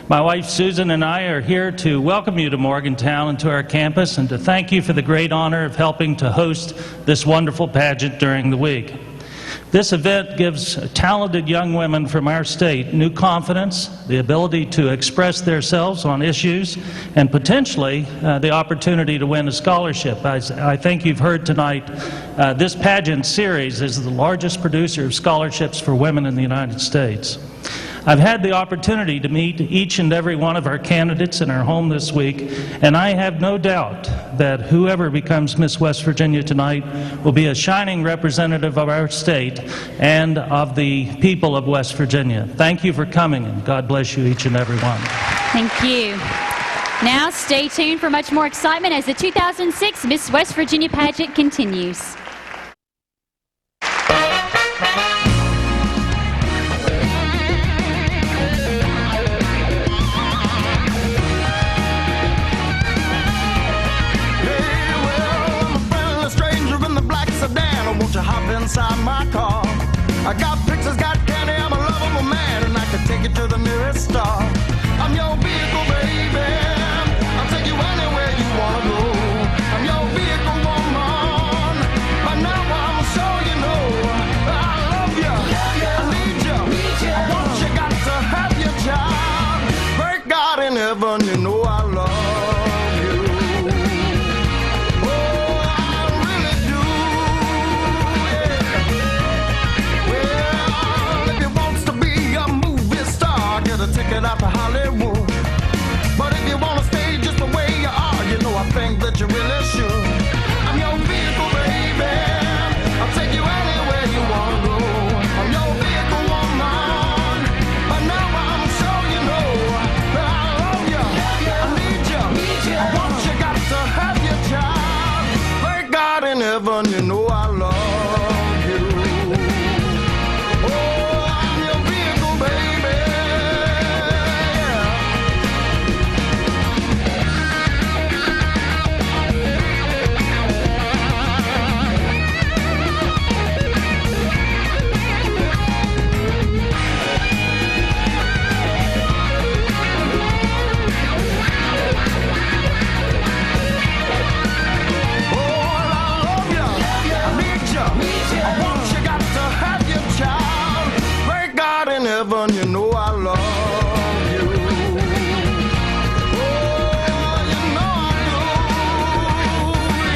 My wife Susan and I are here to welcome you to Morgantown and to our campus and to thank you for the great honor of helping to host this wonderful pageant during the week. This event gives talented young women from our state new confidence, the ability to express themselves on issues, and potentially the opportunity to win a scholarship. As I think you've heard tonight, this pageant series is the largest producer of scholarships for women in the United States. I've had the opportunity to meet each and every one of our candidates in our home this week, and I have no doubt that whoever becomes Miss West Virginia tonight will be a shining representative of our state and of the people of West Virginia. Thank you for coming, and God bless you each and every one. Thank you. Now stay tuned for much more excitement as the 2006 Miss West Virginia pageant continues. Won't you hop inside my car? I got pictures, got candy, I'm a lovable man, and I can take you to the nearest star. I'm your vehicle, baby. I'll take you anywhere you wanna go. I'm your vehicle, woman. By now I'm sure you know I love you, I need you, I want you, got to have your child. Great God in heaven, you know I love you. Ticket out to Hollywood. But if you wanna stay just the way you are, you know I think that you really should. I'm your vehicle, baby. I'll take you anywhere you wanna go. I'm your vehicle, woman. But now I'm sure you know that I love you, I need you, I want you, got to have your child. Thank God in heaven, you know I love you. You know I love you. Oh, you know I do,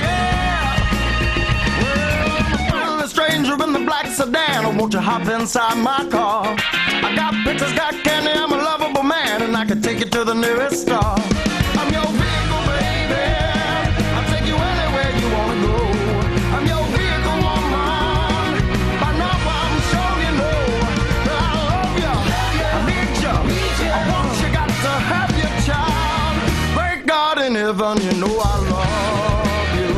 yeah. Well, I'm a stranger in the black sedan. Won't you hop inside my car? I got pictures, got candy, I'm a lovable man, and I can take you to the nearest star. I'm your vehicle, baby. I'll take you anywhere you wanna go. I'm your vehicle, woman. By now I'm sure you know that I love you, I need you, I want you, got to have your child. Thank God in heaven, you know I love you.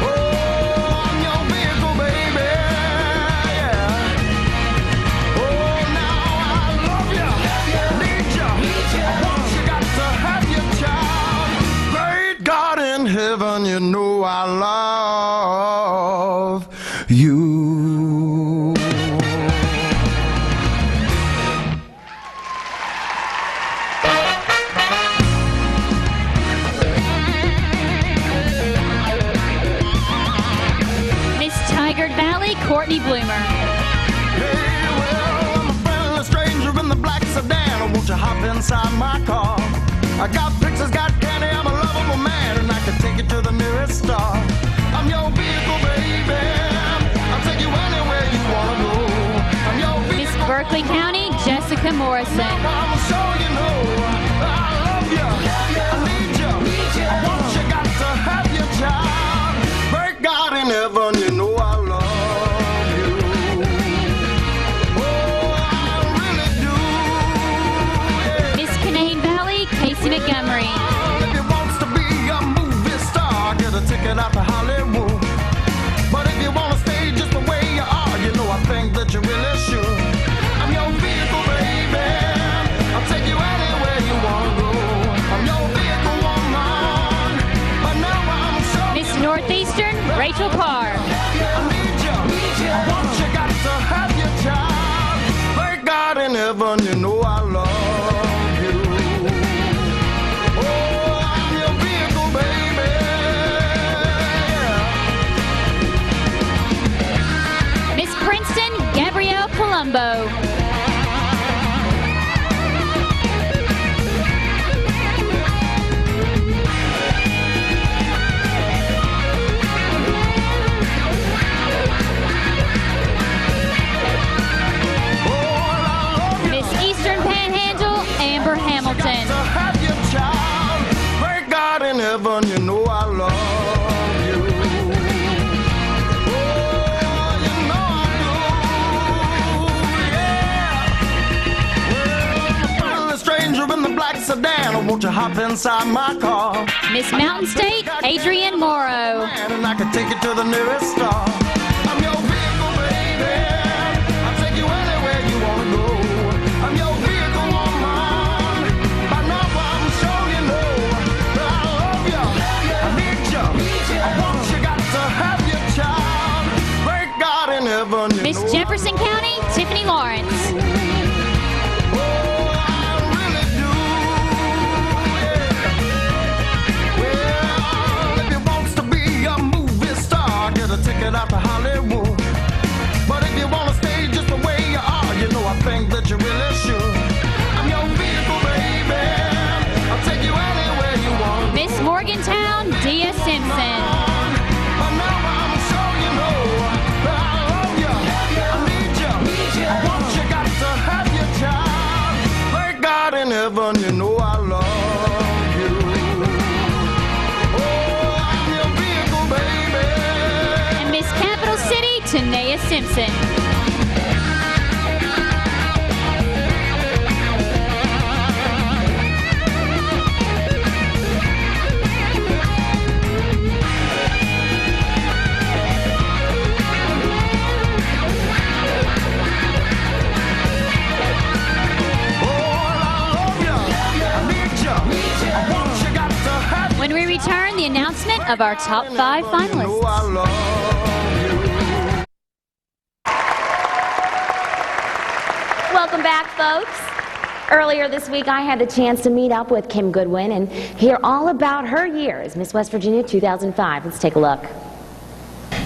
Oh, I'm your vehicle, baby, yeah. Oh, now I love you, need you, I want you, got to have your child. Great God in heaven, you know I love you. Courtney Bloomer. Hey, well, I'm a friendly stranger in the black sedan. Won't you hop inside my car? I got pictures, got candy, I'm a lovable man, and I can take you to the nearest star. I'm your vehicle, baby. I'll take you anywhere you wanna go. I'm your vehicle. Miss Berkeley County, Jessica Morrison. I'm sure you know I love you, I need you, I want you, got to have your child. Thank God in heaven, you know I love you. Oh, I really do, yeah. Miss Canaan Valley, Casey Montgomery. If you wants to be a movie star, get a ticket out to Hollywood. But if you Central Park. Once you got to have your child, thank God in heaven, you know I love you. Oh, I'm your vehicle, baby. Miss Princeton, Gabrielle Colombo. Miss Eastern Panhandle, Amber Hamilton. To have your child, thank God in heaven, you know I love you. Oh, you know I do, yeah. Well, a stranger in the black sedan, won't you hop inside my car? Miss Mountain State, Adrienne Morrow. And I can take you to the nearest star. I'm your vehicle, baby. I'll take you anywhere you wanna go. I'm your vehicle, woman. By now I'm sure you know that I love you. I need you. I want you, got to have your child. Thank God in heaven, you Miss know Jefferson County, Tiffany Lawrence. ticket out to Hollywood. But if you wanna stay just the way you are, you know I think that you really should. I'm your vehicle, baby. I'll take you anywhere you want. Miss Morgantown, Dia Simpson. But now I'm sure you know that I love you. I need you. I want you, got to have your child. Thank God in heaven, you know I love you. Oh, I'm your vehicle, baby. Miss Capital City, Tanea Simpson. When we return, the announcement of our top 5 finalists. Welcome back, folks. Earlier this week, I had the chance to meet up with Kim Goodwin and hear all about her year as Miss West Virginia 2005. Let's take a look.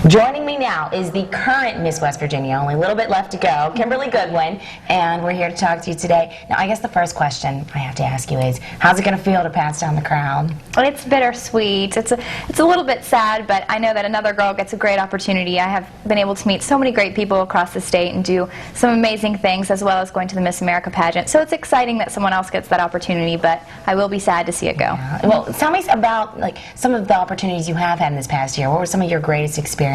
Joining me now is the current Miss West Virginia, only a little bit left to go, Kimberly Goodwin, and we're here to talk to you today. Now, I guess the first question I have to ask you is, how's it going to feel to pass down the crown? Well, it's bittersweet. It's a little bit sad, but I know that another girl gets a great opportunity. I have been able to meet so many great people across the state and do some amazing things, as well as going to the Miss America pageant. So it's exciting that someone else gets that opportunity, but I will be sad to see it go. Yeah. Well, tell me about some of the opportunities you have had in this past year. What were some of your greatest experiences?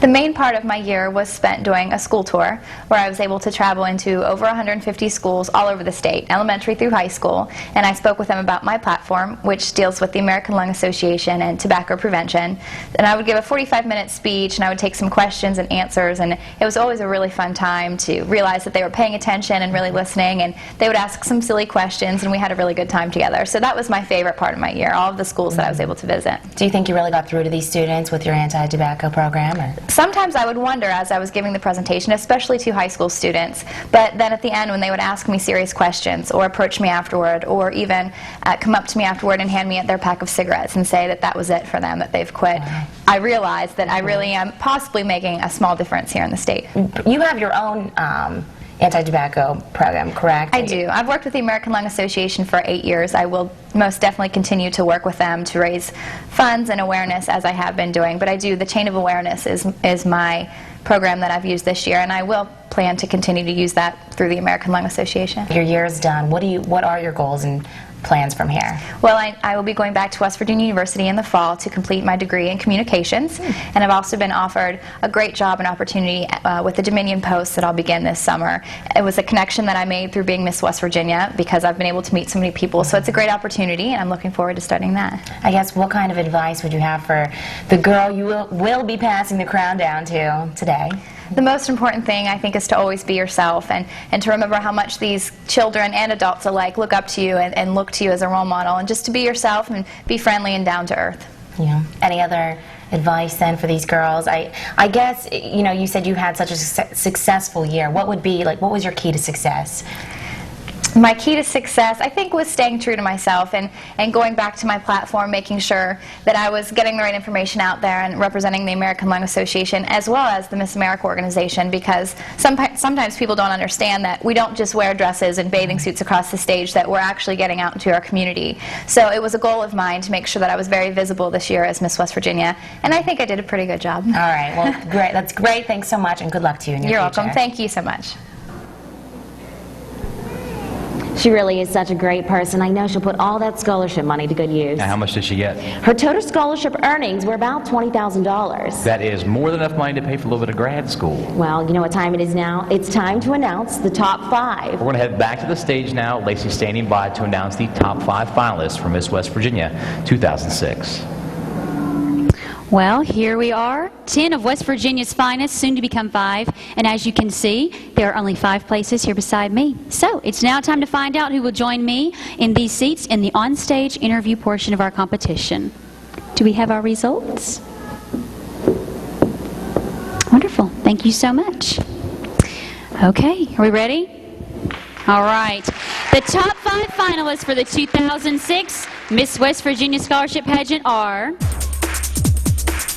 The main part of my year was spent doing a school tour where I was able to travel into over 150 schools all over the state, elementary through high school, and I spoke with them about my platform, which deals with the American Lung Association and tobacco prevention. And I would give a 45-minute speech, and I would take some questions and answers, and it was always a really fun time to realize that they were paying attention and really listening, and they would ask some silly questions, and we had a really good time together. So that was my favorite part of my year, all of the schools that I was able to visit. Do you think you really got through to these students with your anti-tobacco program? Or? Sometimes I would wonder as I was giving the presentation, especially to high school students, but then at the end when they would ask me serious questions or approach me afterward or even come up to me afterward and hand me their pack of cigarettes and say that that was it for them, that they've quit, I realized that I really am possibly making a small difference here in the state. You have your own anti-tobacco program, correct? I do. I've worked with the American Lung Association for 8 years. I will most definitely continue to work with them to raise funds and awareness as I have been doing. But I do, the Chain of Awareness is my program that I've used this year, and I will plan to continue to use that through the American Lung Association. Your year is done. What are your goals and plans from here? Well, I will be going back to West Virginia University in the fall to complete my degree in communications, and I've also been offered a great job and opportunity with the Dominion Post that I'll begin this summer. It was a connection that I made through being Miss West Virginia because I've been able to meet so many people, so it's a great opportunity, and I'm looking forward to studying that. I guess, what kind of advice would you have for the girl you will be passing the crown down to today? The most important thing, I think, is to always be yourself and to remember how much these children and adults alike look up to you and look to you as a role model, and just to be yourself and be friendly and down to earth. Yeah. Any other advice then for these girls? I guess, you know, you said you had such a successful year. What was your key to success? My key to success, I think, was staying true to myself and going back to my platform, making sure that I was getting the right information out there and representing the American Lung Association as well as the Miss America organization, because sometimes people don't understand that we don't just wear dresses and bathing suits across the stage, that we're actually getting out into our community. So it was a goal of mine to make sure that I was very visible this year as Miss West Virginia, and I think I did a pretty good job. All right, well, great. That's great. Thanks so much, and good luck to you in your You're future. welcome. Thank you so much. She really is such a great person. I know she'll put all that scholarship money to good use. Now, how much did she get? Her total scholarship earnings were about $20,000. That is more than enough money to pay for a little bit of grad school. Well, you know what time it is now? It's time to announce the top 5. We're going to head back to the stage now. Lacey's standing by to announce the top 5 finalists for Miss West Virginia 2006. Well, here we are, 10 of West Virginia's finest, soon to become 5. And as you can see, there are only 5 places here beside me. So it's now time to find out who will join me in these seats in the on-stage interview portion of our competition. Do we have our results? Wonderful. Thank you so much. Okay, are we ready? All right. The top 5 finalists for the 2006 Miss West Virginia Scholarship Pageant are...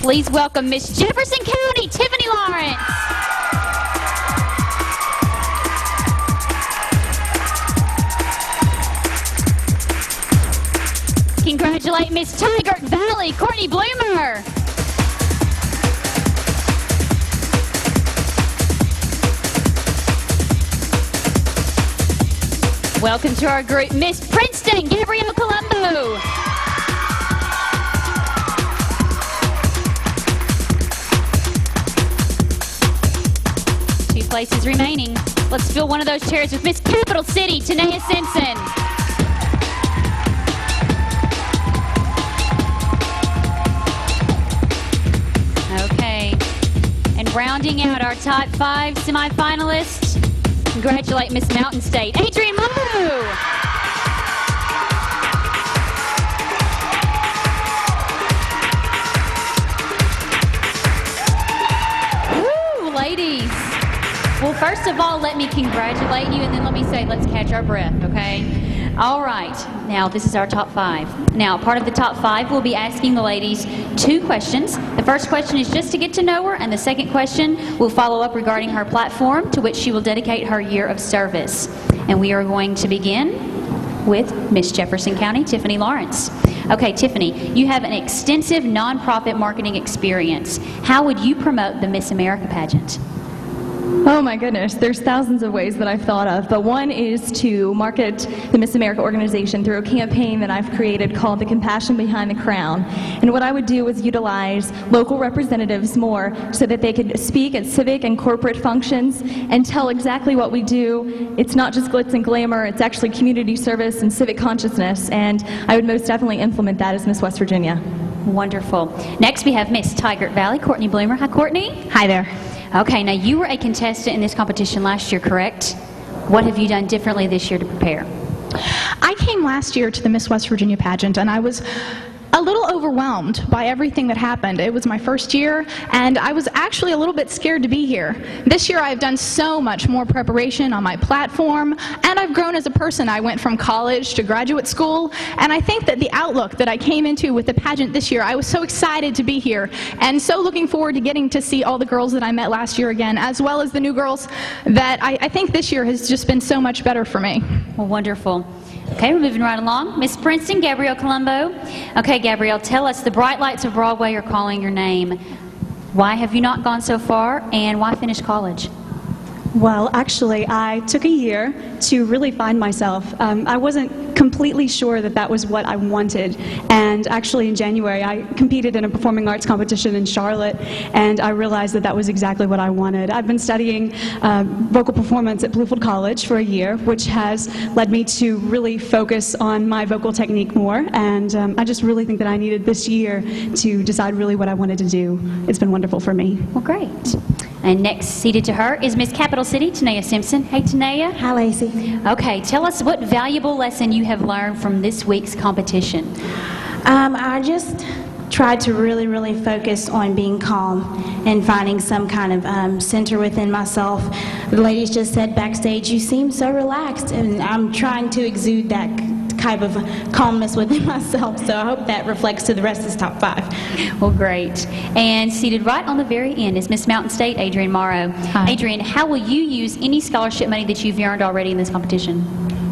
Please welcome Miss Jefferson County, Tiffany Lawrence. Congratulate Miss Tigard Valley, Courtney Bloomer. Welcome to our group, Miss Princeton, Gabrielle Colombo. 2 places remaining. Let's fill one of those chairs with Miss Capital City, Tanea Simpson. Okay. And rounding out our top 5 semifinalists, congratulate Miss Mountain State, Adrienne Moe. Woo, ladies. Well, first of all, let me congratulate you, and then let me say, let's catch our breath, okay? All right. Now, this is our top 5. Now, part of the top 5, we'll be asking the ladies 2 questions. The first question is just to get to know her, and the second question will follow up regarding her platform, to which she will dedicate her year of service. And we are going to begin with Miss Jefferson County, Tiffany Lawrence. Okay, Tiffany, you have an extensive nonprofit marketing experience. How would you promote the Miss America pageant? Oh my goodness, there's thousands of ways that I've thought of, but one is to market the Miss America organization through a campaign that I've created called The Compassion Behind the Crown. And what I would do is utilize local representatives more so that they could speak at civic and corporate functions and tell exactly what we do. It's not just glitz and glamour, it's actually community service and civic consciousness, and I would most definitely implement that as Miss West Virginia. Wonderful. Next we have Miss Tigard Valley, Courtney Bloomer. Hi, Courtney. Hi there. Okay, now you were a contestant in this competition last year, correct? What have you done differently this year to prepare? I came last year to the Miss West Virginia pageant, and I was a little overwhelmed by everything that happened. It was my first year, and I was actually a little bit scared to be here. This year I've done so much more preparation on my platform, and I've grown as a person. I went from college to graduate school, and I think that the outlook that I came into with the pageant this year, I was so excited to be here, and so looking forward to getting to see all the girls that I met last year again, as well as the new girls, that I think this year has just been so much better for me. Well, wonderful. Okay, we're moving right along. Miss Princeton, Gabrielle Colombo. Okay, Gabrielle, tell us, the bright lights of Broadway are calling your name. Why have you not gone so far, and why finish college? Well, actually, I took a year to really find myself. I wasn't completely sure that that was what I wanted. And actually, in January, I competed in a performing arts competition in Charlotte, and I realized that that was exactly what I wanted. I've been studying vocal performance at Bluefield College for a year, which has led me to really focus on my vocal technique more. And I just really think that I needed this year to decide really what I wanted to do. It's been wonderful for me. Well, great. And next, seated to her, is Miss Capital City, Tanea Simpson. Hey, Tanea. Hi, Lacey. Okay, tell us what valuable lesson you have learned from this week's competition. I just tried to really focus on being calm and finding some kind of center within myself. The ladies just said backstage, "You seem so relaxed," and I'm trying to exude that type of calmness within myself, so I hope that reflects to the rest of this top 5. Well, great. And seated right on the very end is Miss Mountain State, Adrienne Morrow. Hi. Adrienne, how will you use any scholarship money that you've earned already in this competition?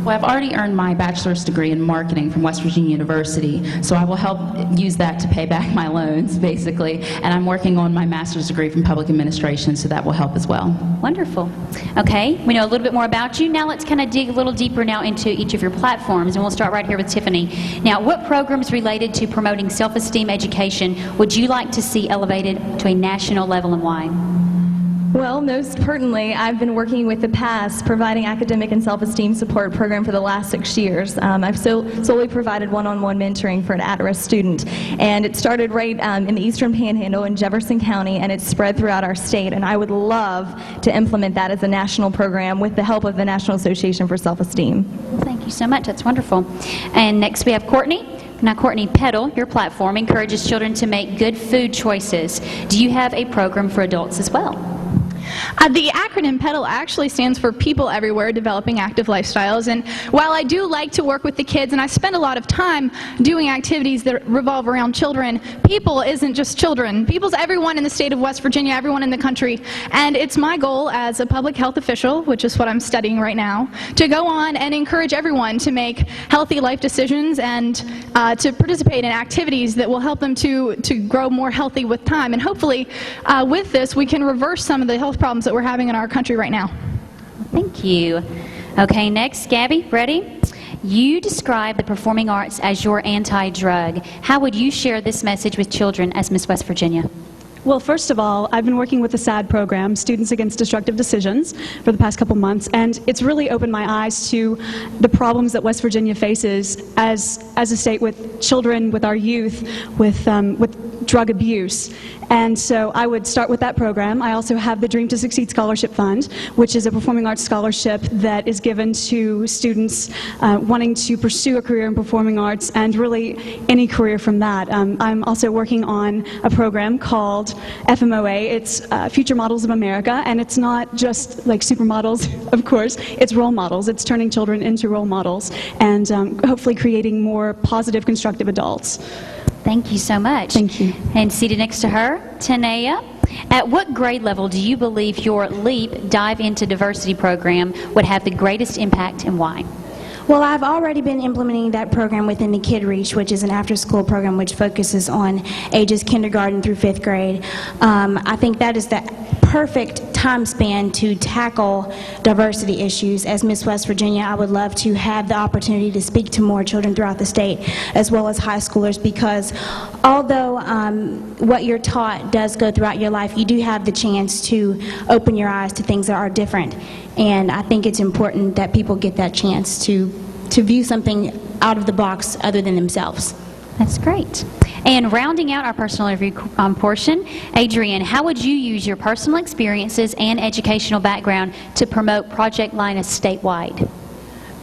Well, I've already earned my bachelor's degree in marketing from West Virginia University, so I will help use that to pay back my loans, basically. And I'm working on my master's degree from public administration, so that will help as well. Wonderful. Okay, we know a little bit more about you. Now let's kind of dig a little deeper now into each of your platforms, and we'll start right here with Tiffany. Now, what programs related to promoting self-esteem education would you like to see elevated to a national level, and why? Well, most pertinently, I've been working with the PASS, providing academic and self-esteem support program for the last 6 years. I've solely provided one-on-one mentoring for an at-risk student, and it started right in the Eastern Panhandle in Jefferson County, and it's spread throughout our state, and I would love to implement that as a national program with the help of the National Association for Self-Esteem. Thank you so much. That's wonderful. And next we have Courtney. Now, Courtney, Petal, your platform, encourages children to make good food choices. Do you have a program for adults as well? The acronym PEDAL actually stands for People Everywhere Developing Active Lifestyles, and while I do like to work with the kids and I spend a lot of time doing activities that revolve around children, people isn't just children. People's everyone in the state of West Virginia, everyone in the country, and it's my goal as a public health official, which is what I'm studying right now, to go on and encourage everyone to make healthy life decisions and to participate in activities that will help them to grow more healthy with time, and hopefully with this we can reverse some of the health problems that we're having in our country right now. Thank you. Okay, next, Gabby, ready? You describe the performing arts as your anti-drug. How would you share this message with children as Miss West Virginia? Well, first of all, I've been working with the SAD program, Students Against Destructive Decisions, for the past couple months, and it's really opened my eyes to the problems that West Virginia faces as a state with children, with our youth, with drug abuse. And so I would start with that program. I also have the Dream to Succeed Scholarship Fund, which is a performing arts scholarship that is given to students wanting to pursue a career in performing arts and really any career from that. I'm also working on a program called FMOA. It's Future Models of America, and it's not just like supermodels, of course. It's role models. It's turning children into role models and hopefully creating more positive, constructive adults. Thank you so much. Thank you. And seated next to her, Tanea. At what grade level do you believe your LEAP Dive Into Diversity program would have the greatest impact, and why? Well, I've already been implementing that program within the Kid Reach, which is an after-school program which focuses on ages kindergarten through 5th grade. I think that is the perfect time span to tackle diversity issues. As Miss West Virginia, I would love to have the opportunity to speak to more children throughout the state, as well as high schoolers, because although what you're taught does go throughout your life, you do have the chance to open your eyes to things that are different. And I think it's important that people get that chance to view something out of the box other than themselves. That's great. And rounding out our personal interview portion, Adrienne, how would you use your personal experiences and educational background to promote Project Linus statewide?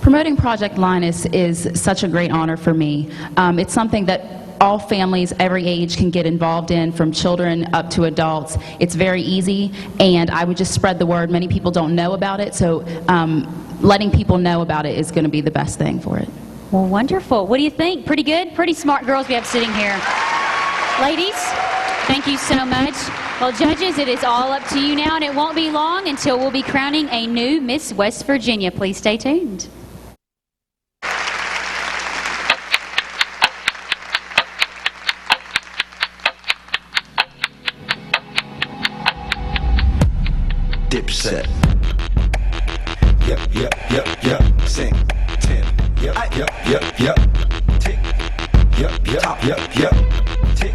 Promoting Project Linus is such a great honor for me. It's something that all families, every age, can get involved in, from children up to adults. It's very easy, and I would just spread the word. Many people don't know about it, so letting people know about it is going to be the best thing for it. Well, wonderful. What do you think? Pretty good? Pretty smart girls we have sitting here. Ladies, thank you so much. Well, judges, it is all up to you now, and it won't be long until we'll be crowning a new Miss West Virginia. Please stay tuned. Dipset. Yep. Sing. 10. Yep. Tick. Yep. Top. Yep. Tick.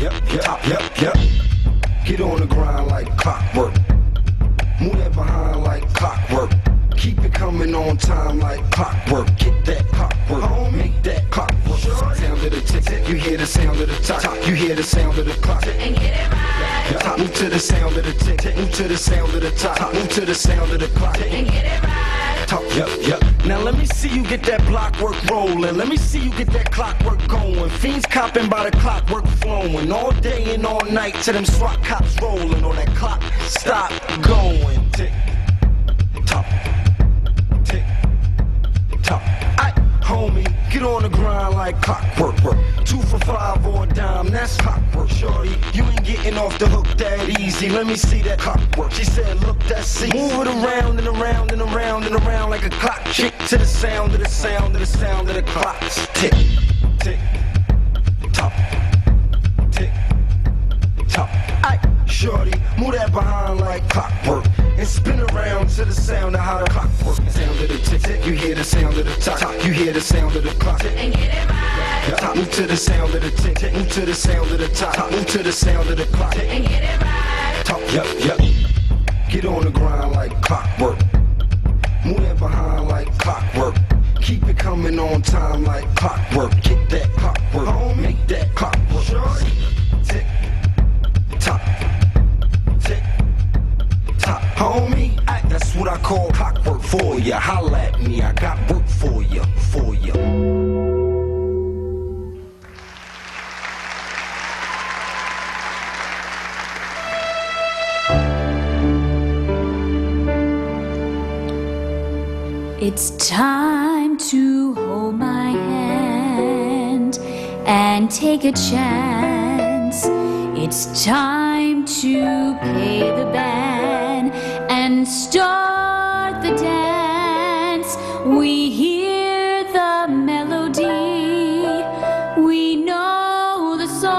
Yep. Top. Yep. Get on the grind like clockwork. Move that behind like clockwork. Keep it coming on time like clockwork. Get that clockwork. Make that clockwork. Sound of the tick. You hear the sound of the top. You hear the sound of the clock. And get it right. Top, move to the sound of the tick. Move to the sound of the top. Move to the sound of the clock. And get it right. Talk, yep. Now let me see you get that block work rolling. Let me see you get that clockwork going. Fiends copping by the clockwork flowing. All day and all night till them SWAT cops rolling. Or that clock stop going. Tick, tock, tick, tock. Homie, get on the grind like clockwork. 2 for $5 or a dime, that's clockwork. Shorty, you ain't getting off the hook that easy. Let me see that clockwork. She said, look, that's easy. Move it around and around and around and around like a clock. Kick to the sound of the sound of the sound of the clocks. Tick, tick, tock, tick, tock. Shorty, move that behind like clockwork and spin around to the sound of how the clock works. Sound of the tick, tick, you hear the sound of the tock, you hear the sound of the clock. And get it right. Top, move to the sound of the tick, tick, move to the sound of the top, move to the sound of the clock. And get it right. Talk, yep. Get on the grind like clockwork. Move that behind like clockwork. Keep it coming on time like clockwork. Get that clockwork, homie, make that clockwork. Shorty, tick, tock. Homie, that's what I call clockwork for ya. Holla at me, I got work for ya, It's time to hold my hand and take a chance. It's time to pay the band and start the dance. We hear the melody, we know the song.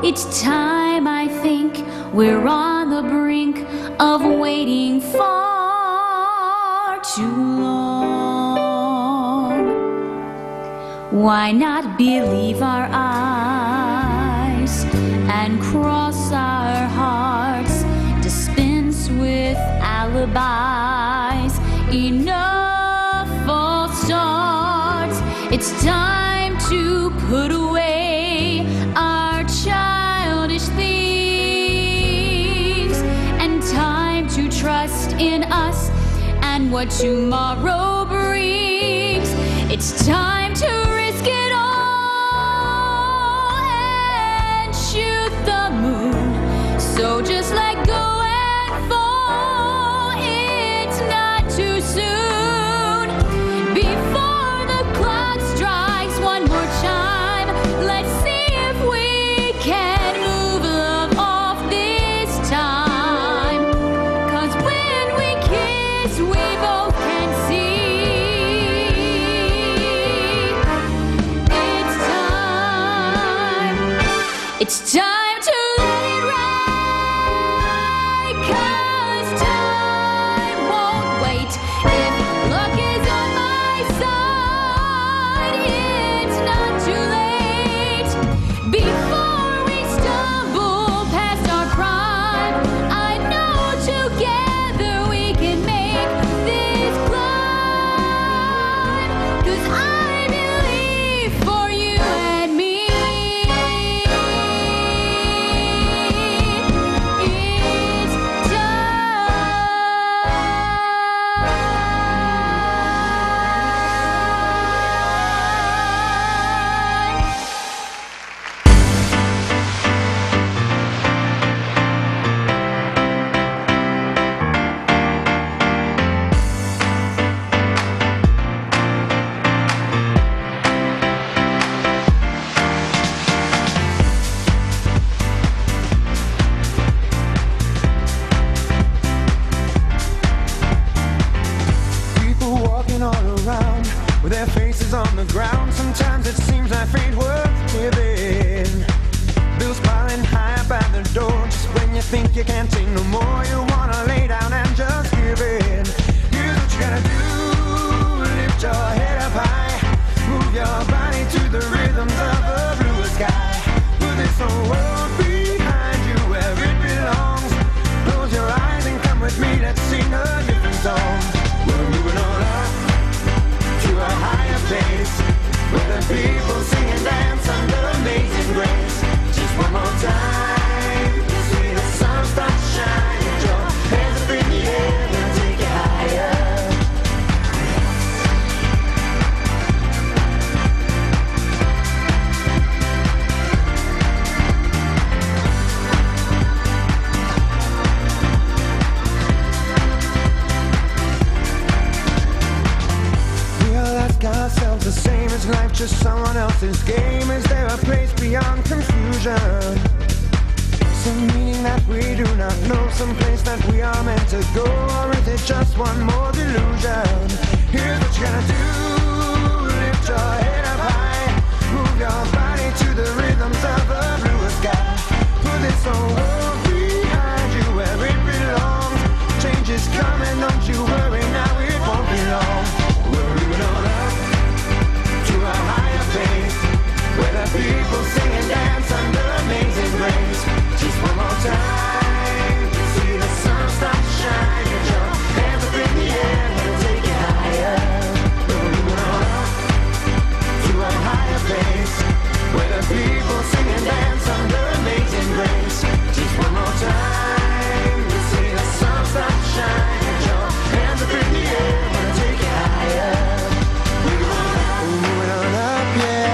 It's time, I think, we're on the brink of waiting far too long. Why not believe our eyes and cross our hearts? Dispense with alibis. Enough false starts. It's time to put away our childish things and time to trust in us and what tomorrow brings. It's time to risk it all and shoot the moon. So just let go and fall. It's not too soon. Before the clock strikes one more chime, let's see if we can move love off this time. 'Cause when we kiss, we both can see. It's time to let it ride, 'cause time won't wait. If luck is on my side, it's not too late. Before we stumble past our prime, I know together we can make this climb. 'Cause I believe for you and me. People walking all around with their faces on the ground. Sometimes it seems life ain't worth living. Bills piling high up at the door. Just when you think you can't take no more, you wanna lay down and just give in. Here's what you gotta do: lift your head up high, move your body to the rhythms of the blue sky. Put this whole world behind you where it belongs. Close your eyes and come with me, let's sing a different song. We're moving on up to a higher place, where the people sing and dance under amazing grace. Just one more time, see the sun start to shine. Put your hands up in the air and take it Is life just someone else's game? Is there a place beyond confusion? Some meaning that we do not know, some place that we are meant to go, or is it just one more delusion? Here's what you're gonna do: lift your head up high, move your body to the rhythms of the blue sky. Put this whole world behind you where it belongs. Change is coming, don't you worry, now it won't be long. We're moving on up to a higher place, where the people sing and dance under amazing grace. Just one more time, see the sun start to shine, get your hands up in the air, we'll take it higher. We're moving on up to a higher place, where the people sing and dance under amazing grace. Just one more time, see the sun start to shine, get your hands up in the air, we'll take it higher. We're moving on up, yeah.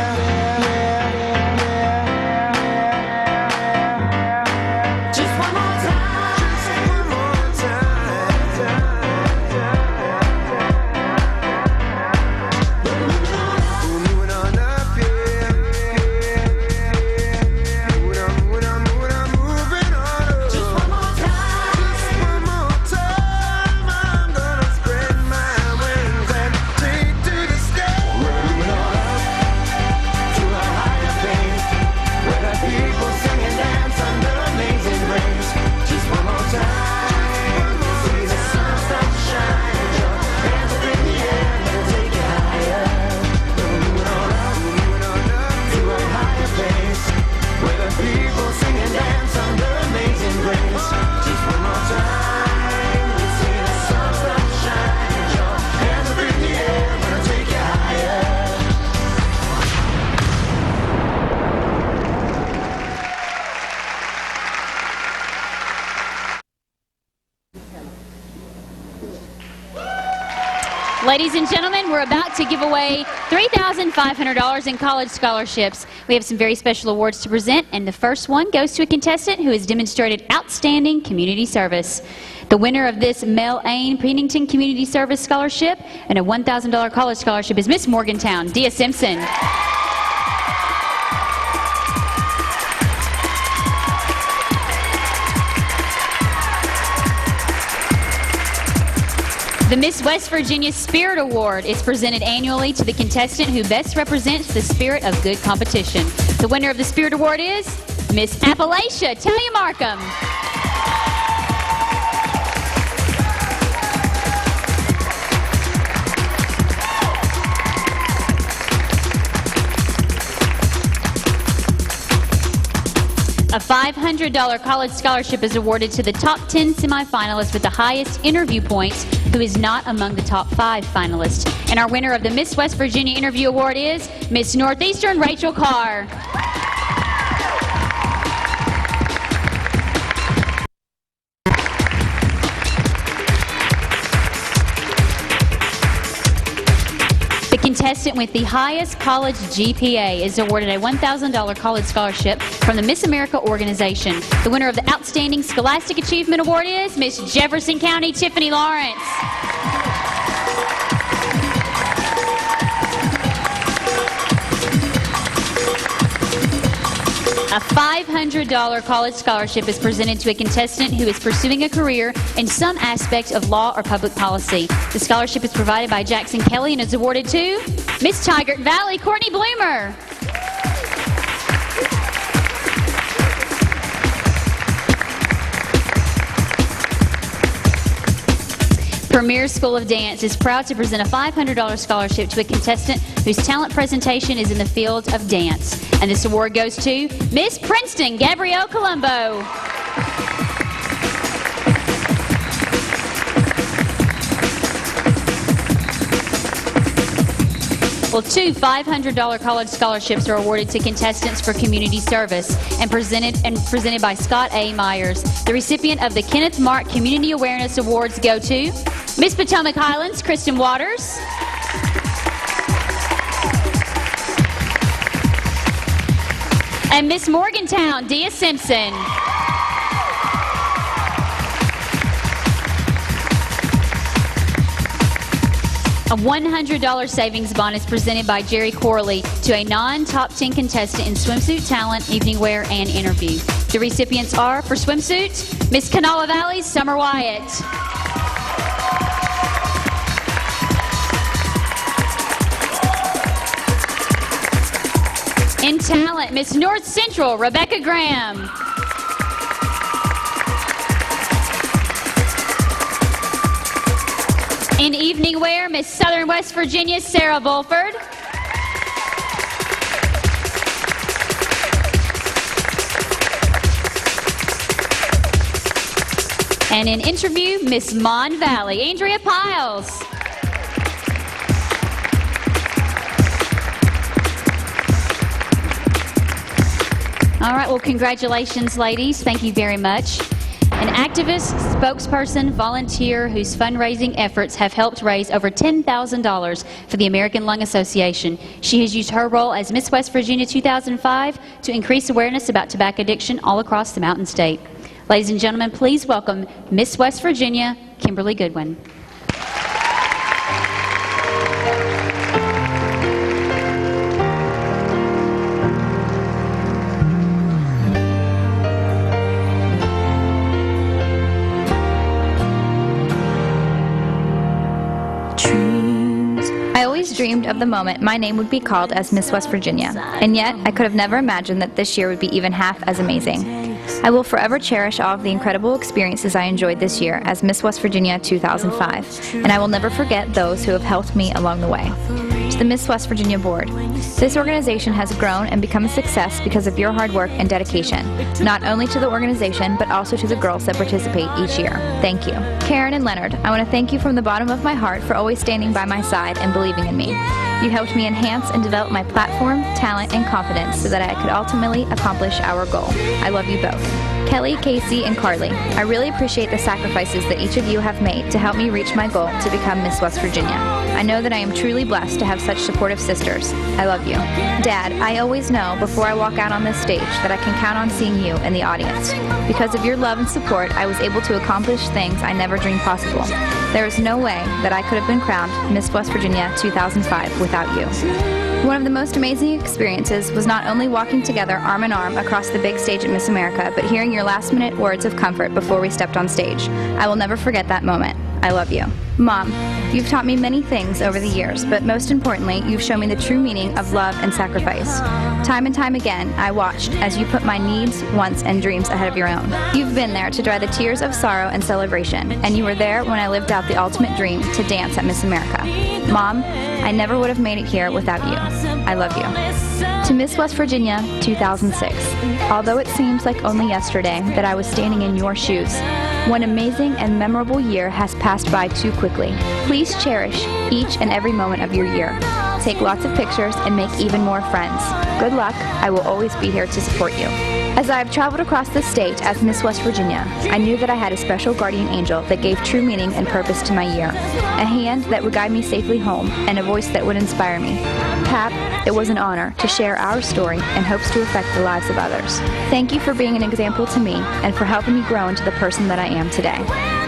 Ladies and gentlemen, we're about to give away $3,500 in college scholarships. We have some very special awards to present, and the first one goes to a contestant who has demonstrated outstanding community service. The winner of this Mel Ain Pennington Community Service Scholarship and a $1,000 college scholarship is Miss Morgantown, Dia Simpson. The Miss West Virginia Spirit Award is presented annually to the contestant who best represents the spirit of good competition. The winner of the Spirit Award is Miss Appalachia, Talia Markham. A $500 college scholarship is awarded to the top 10 semifinalists with the highest interview points, who is not among the top 5 finalists. And our winner of the Miss West Virginia Interview Award is Miss Northeastern Rachel Carr. The contestant with the highest college GPA is awarded a $1,000 college scholarship from the Miss America organization. The winner of the Outstanding Scholastic Achievement Award is Miss Jefferson County Tiffany Lawrence. A $500 college scholarship is presented to a contestant who is pursuing a career in some aspect of law or public policy. The scholarship is provided by Jackson Kelly and is awarded to Miss Tigert Valley, Courtney Bloomer. Premier School of Dance is proud to present a $500 scholarship to a contestant whose talent presentation is in the field of dance. And this award goes to Miss Princeton, Gabrielle Colombo. Well, 2 $500 college scholarships are awarded to contestants for community service and presented by Scott A. Myers. The recipient of the Kenneth Mark Community Awareness Awards go to Miss Potomac Highlands, Kristen Waters. And Miss Morgantown, Dia Simpson. A $100 savings bond is presented by Jerry Corley to a non-top 10 contestant in swimsuit talent, evening wear, and interview. The recipients are, for swimsuit, Miss Kanawha Valley's Summer Wyatt. In talent, Miss North Central, Rebecca Graham. In evening wear, Miss Southern West Virginia, Sarah Bulford. And in interview, Miss Mon Valley, Andrea Piles. All right, well, congratulations, ladies. Thank you very much. An activist, spokesperson, volunteer whose fundraising efforts have helped raise over $10,000 for the American Lung Association. She has used her role as Miss West Virginia 2005 to increase awareness about tobacco addiction all across the Mountain State. Ladies and gentlemen, please welcome Miss West Virginia, Kimberly Goodwin. I always dreamed of the moment my name would be called as Miss West Virginia, and yet I could have never imagined that this year would be even half as amazing. I will forever cherish all of the incredible experiences I enjoyed this year as Miss West Virginia 2005, and I will never forget those who have helped me along the way. To the Miss West Virginia Board, this organization has grown and become a success because of your hard work and dedication, not only to the organization, but also to the girls that participate each year. Thank you. Karen and Leonard, I want to thank you from the bottom of my heart for always standing by my side and believing in me. You helped me enhance and develop my platform, talent, and confidence so that I could ultimately accomplish our goal. I love you both. Kelly, Casey, and Carly, I really appreciate the sacrifices that each of you have made to help me reach my goal to become Miss West Virginia. I know that I am truly blessed to have such supportive sisters. I love you. Dad, I always know before I walk out on this stage that I can count on seeing you in the audience. Because of your love and support, I was able to accomplish things I never dreamed possible. There is no way that I could have been crowned Miss West Virginia 2005 without you. One of the most amazing experiences was not only walking together arm in arm across the big stage at Miss America, but hearing your last-minute words of comfort before we stepped on stage. I will never forget that moment. I love you. Mom, you've taught me many things over the years, but most importantly, you've shown me the true meaning of love and sacrifice. Time and time again, I watched as you put my needs, wants, and dreams ahead of your own. You've been there to dry the tears of sorrow and celebration, and you were there when I lived out the ultimate dream to dance at Miss America. Mom, I never would have made it here without you. I love you. To Miss West Virginia 2006, although it seems like only yesterday that I was standing in your shoes, one amazing and memorable year has passed by too quickly. Please cherish each and every moment of your year. Take lots of pictures and make even more friends. Good luck. I will always be here to support you. As I have traveled across the state as Miss West Virginia, I knew that I had a special guardian angel that gave true meaning and purpose to my year, a hand that would guide me safely home, and a voice that would inspire me. Pap, it was an honor to share our story and hopes to affect the lives of others. Thank you for being an example to me and for helping me grow into the person that I am today.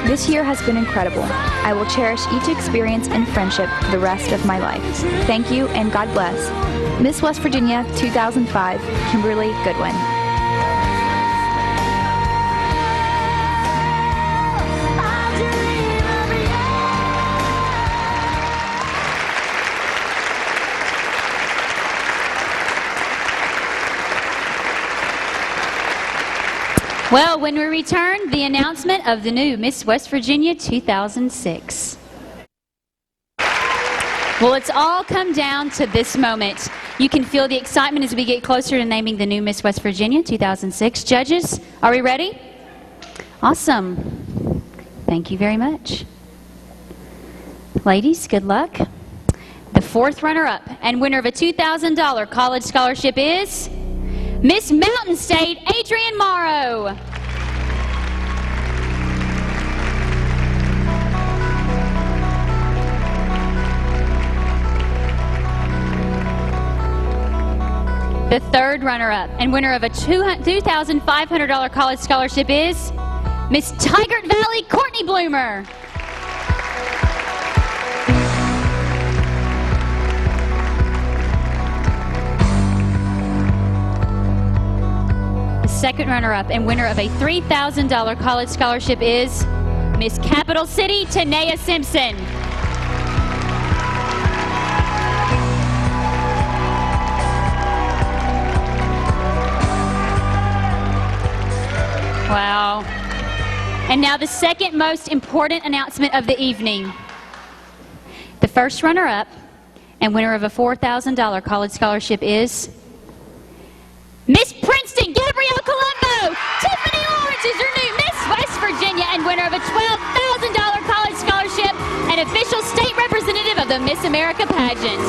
This year has been incredible. I will cherish each experience and friendship for the rest of my life. Thank you and God bless. Miss West Virginia 2005, Kimberly Goodwin. Well, when we return, the announcement of the new Miss West Virginia 2006. Well, it's all come down to this moment. You can feel the excitement as we get closer to naming the new Miss West Virginia 2006. Judges, are we ready? Awesome. Thank you very much. Ladies, good luck. The fourth runner-up and winner of a $2,000 college scholarship is Miss Mountain State, Adrienne Morrow. The third runner-up and winner of a $2,500 college scholarship is Miss Tigert Valley, Courtney Bloomer. second runner-up and winner of a $3,000 college scholarship is Miss Capital City, Tanea Simpson. Wow. And now the second most important announcement of the evening. The first runner-up and winner of a $4,000 college scholarship is Miss Princeton, Gabrielle Colombo. Tiffany Lawrence is your new Miss West Virginia and winner of a $12,000 college scholarship and official state representative of the Miss America pageant.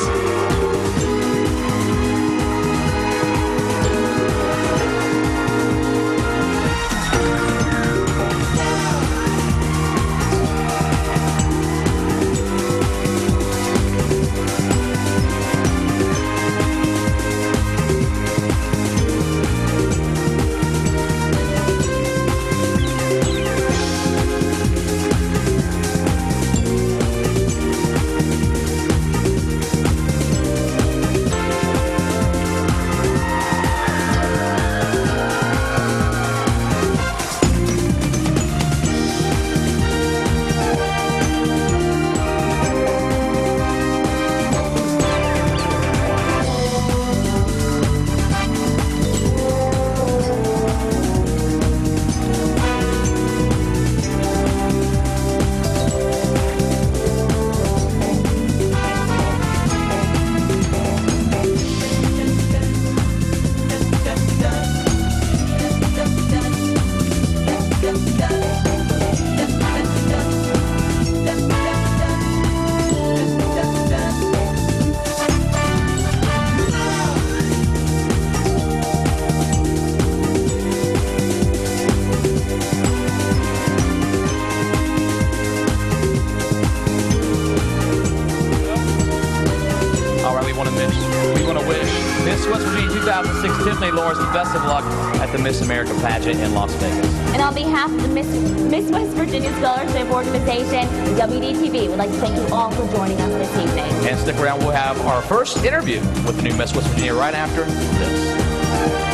We want to wish Miss West Virginia 2006 Tiffany Lawrence the best of luck at the Miss America pageant in Las Vegas. And on behalf of the Miss West Virginia Scholarship Organization, WDTV would like to thank you all for joining us this evening. And stick around, we'll have our first interview with the new Miss West Virginia right after this.